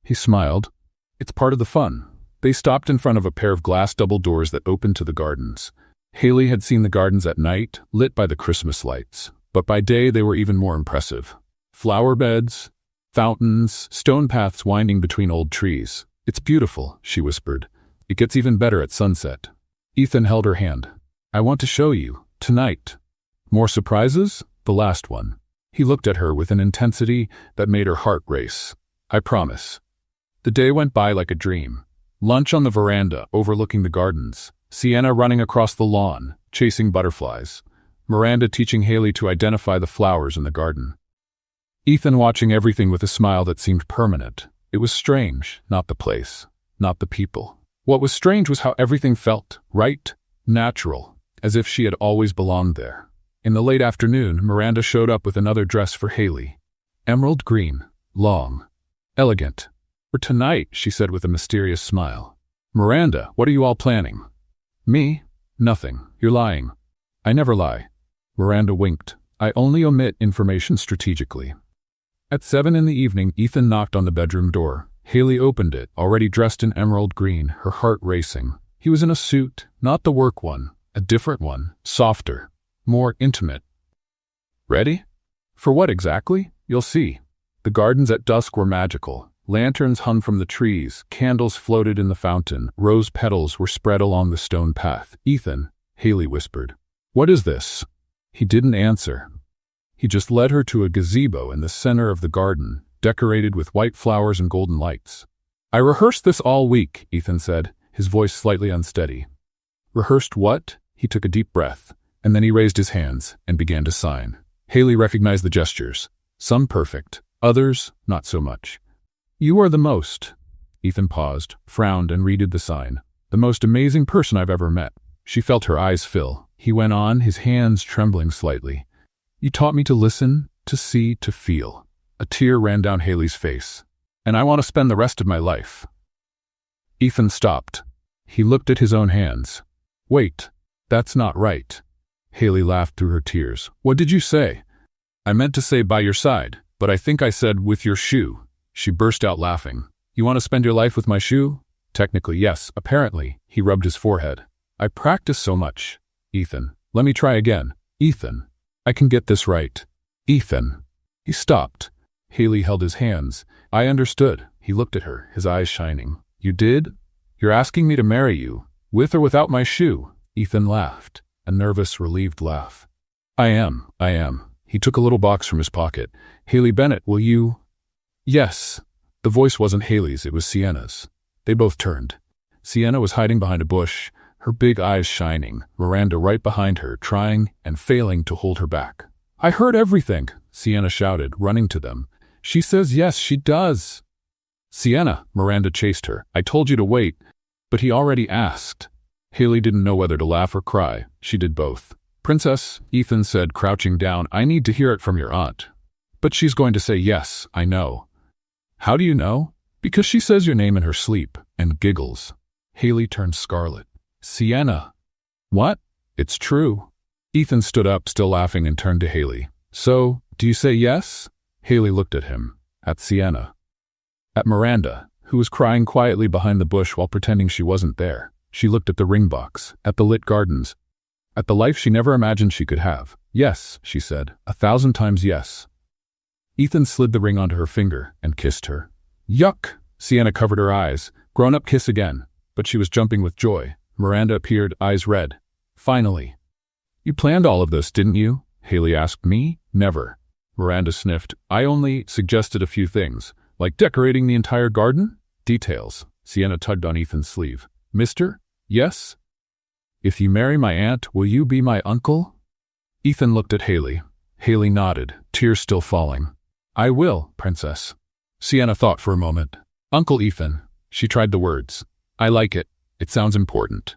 He smiled. "It's part of the fun." They stopped in front of a pair of glass double doors that opened to the gardens. Haley had seen the gardens at night, lit by the Christmas lights. But by day they were even more impressive. Flower beds, fountains, stone paths winding between old trees. "It's beautiful," she whispered. "It gets even better at sunset." Ethan held her hand. "I want to show you. Tonight." "More surprises?" "The last one." He looked at her with an intensity that made her heart race. "I promise." The day went by like a dream. Lunch on the veranda, overlooking the gardens. Sienna running across the lawn, chasing butterflies. Miranda teaching Haley to identify the flowers in the garden. Ethan watching everything with a smile that seemed permanent. It was strange, not the place, not the people. What was strange was how everything felt, right, natural, as if she had always belonged there. In the late afternoon, Miranda showed up with another dress for Haley. Emerald green, long, elegant. "For tonight," she said with a mysterious smile. "Miranda, what are you all planning?" "Me? Nothing. You're lying." "I never lie." Miranda winked. "I only omit information strategically." At 7 in the evening, Ethan knocked on the bedroom door. Haley opened it, already dressed in emerald green, her heart racing. He was in a suit, not the work one, a different one, softer, more intimate. "Ready?" "For what exactly?" "You'll see." The gardens at dusk were magical. Lanterns hung from the trees, candles floated in the fountain, rose petals were spread along the stone path. "Ethan," Haley whispered. "What is this?" He didn't answer. He just led her to a gazebo in the center of the garden, decorated with white flowers and golden lights. "I rehearsed this all week," Ethan said, his voice slightly unsteady. "Rehearsed what?" He took a deep breath, and then he raised his hands and began to sign. Haley recognized the gestures, some perfect, others not so much. "You are the most." Ethan paused, frowned, and read the sign. The most amazing person I've ever met. She felt her eyes fill. He went on, his hands trembling slightly. You taught me to listen, to see, to feel. A tear ran down Haley's face. And I want to spend the rest of my life. Ethan stopped. He looked at his own hands. Wait, that's not right. Haley laughed through her tears. What did you say? I meant to say by your side, but I think I said with your shoe. She burst out laughing. You want to spend your life with my shoe? Technically, yes, apparently. He rubbed his forehead. I practice so much. Ethan, let me try again. Ethan, I can get this right. Ethan. He stopped. Haley held his hands. I understood. He looked at her, his eyes shining. You did? You're asking me to marry you, with or without my shoe? Ethan laughed, a nervous, relieved laugh. I am. He took a little box from his pocket. Haley Bennett, will you? Yes. The voice wasn't Haley's, it was Sienna's. They both turned. Sienna was hiding behind a bush, her big eyes shining, Miranda right behind her, trying and failing to hold her back. I heard everything, Sienna shouted, running to them. She says yes, she does. Sienna, Miranda chased her. I told you to wait, but he already asked. Haley didn't know whether to laugh or cry. She did both. Princess, Ethan said, crouching down, I need to hear it from your aunt. But she's going to say yes, I know. How do you know? Because she says your name in her sleep, and giggles. Haley turned scarlet. Sienna. What? It's true. Ethan stood up, still laughing, and turned to Haley. So, do you say yes? Haley looked at him, at Sienna, at Miranda, who was crying quietly behind the bush while pretending she wasn't there. She looked at the ring box, at the lit gardens, at the life she never imagined she could have. Yes, she said, 1,000 times yes. Ethan slid the ring onto her finger and kissed her. Yuck! Sienna covered her eyes. Grown-up kiss again. But she was jumping with joy. Miranda appeared, eyes red. Finally. You planned all of this, didn't you? Haley asked. Me? Never. Miranda sniffed. I only suggested a few things, like decorating the entire garden? Details. Sienna tugged on Ethan's sleeve. Mister? Yes? If you marry my aunt, will you be my uncle? Ethan looked at Haley. Haley nodded, tears still falling. I will, Princess. Sienna thought for a moment. Uncle Ethan. She tried the words. I like it. It sounds important.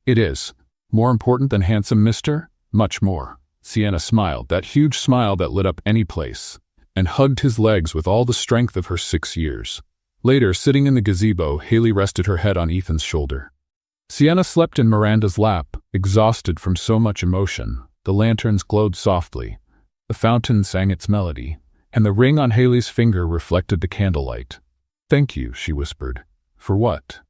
It is. More important than handsome mister? Much more. Sienna smiled, that huge smile that lit up any place, and hugged his legs with all the strength of her 6 years. Later, sitting in the gazebo, Haley rested her head on Ethan's shoulder. Sienna slept in Miranda's lap, exhausted from so much emotion. The lanterns glowed softly. The fountain sang its melody, and the ring on Haley's finger reflected the candlelight. Thank you, she whispered. For what?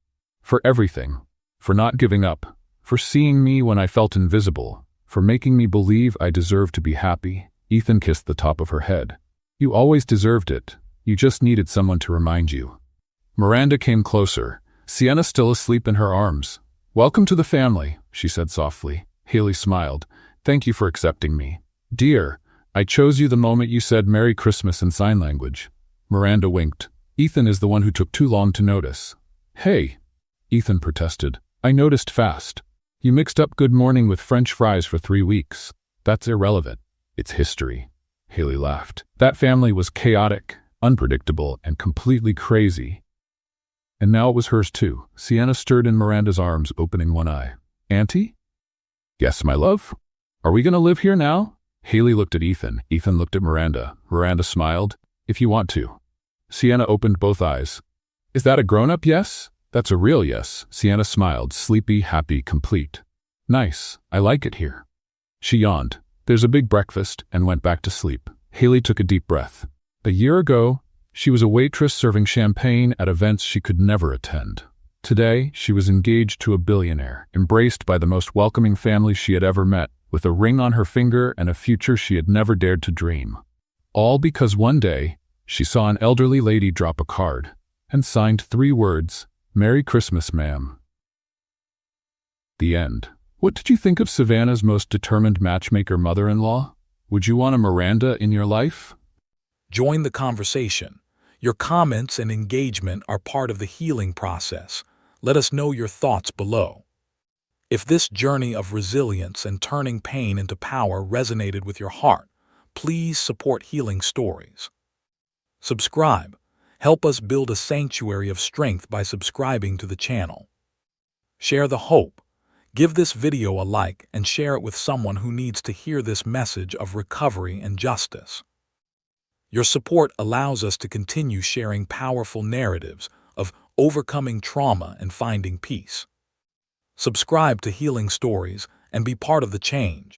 For everything. For not giving up. For seeing me when I felt invisible. For making me believe I deserved to be happy. Ethan kissed the top of her head. You always deserved it. You just needed someone to remind you. Miranda came closer, Sienna still asleep in her arms. Welcome to the family, she said softly. Haley smiled. Thank you for accepting me. Dear, I chose you the moment you said Merry Christmas in sign language. Miranda winked. Ethan is the one who took too long to notice. Hey, Ethan protested. I noticed fast. You mixed up good morning with French fries for 3 weeks. That's irrelevant. It's history. Haley laughed. That family was chaotic, unpredictable, and completely crazy. And now it was hers too. Sienna stirred in Miranda's arms, opening one eye. Auntie? Yes, my love? Are we going to live here now? Haley looked at Ethan. Ethan looked at Miranda. Miranda smiled. If you want to. Sienna opened both eyes. Is that a grown-up yes? That's a real yes. Sienna smiled, sleepy, happy, complete. Nice. I like it here. She yawned. There's a big breakfast, and went back to sleep. Haley took a deep breath. A year ago, she was a waitress serving champagne at events she could never attend. Today, she was engaged to a billionaire, embraced by the most welcoming family she had ever met, with a ring on her finger and a future she had never dared to dream. All because one day, she saw an elderly lady drop a card, and signed 3 words, Merry Christmas, ma'am. The end. What did you think of Savannah's most determined matchmaker mother-in-law? Would you want a Miranda in your life? Join the conversation. Your comments and engagement are part of the healing process. Let us know your thoughts below. If this journey of resilience and turning pain into power resonated with your heart, please support Healing Stories. Subscribe, Help us build a sanctuary of strength by subscribing to the channel. Share the hope. Give this video a like and share it with someone who needs to hear this message of recovery and justice. Your support allows us to continue sharing powerful narratives of overcoming trauma and finding peace. Subscribe to Healing Stories and be part of the change.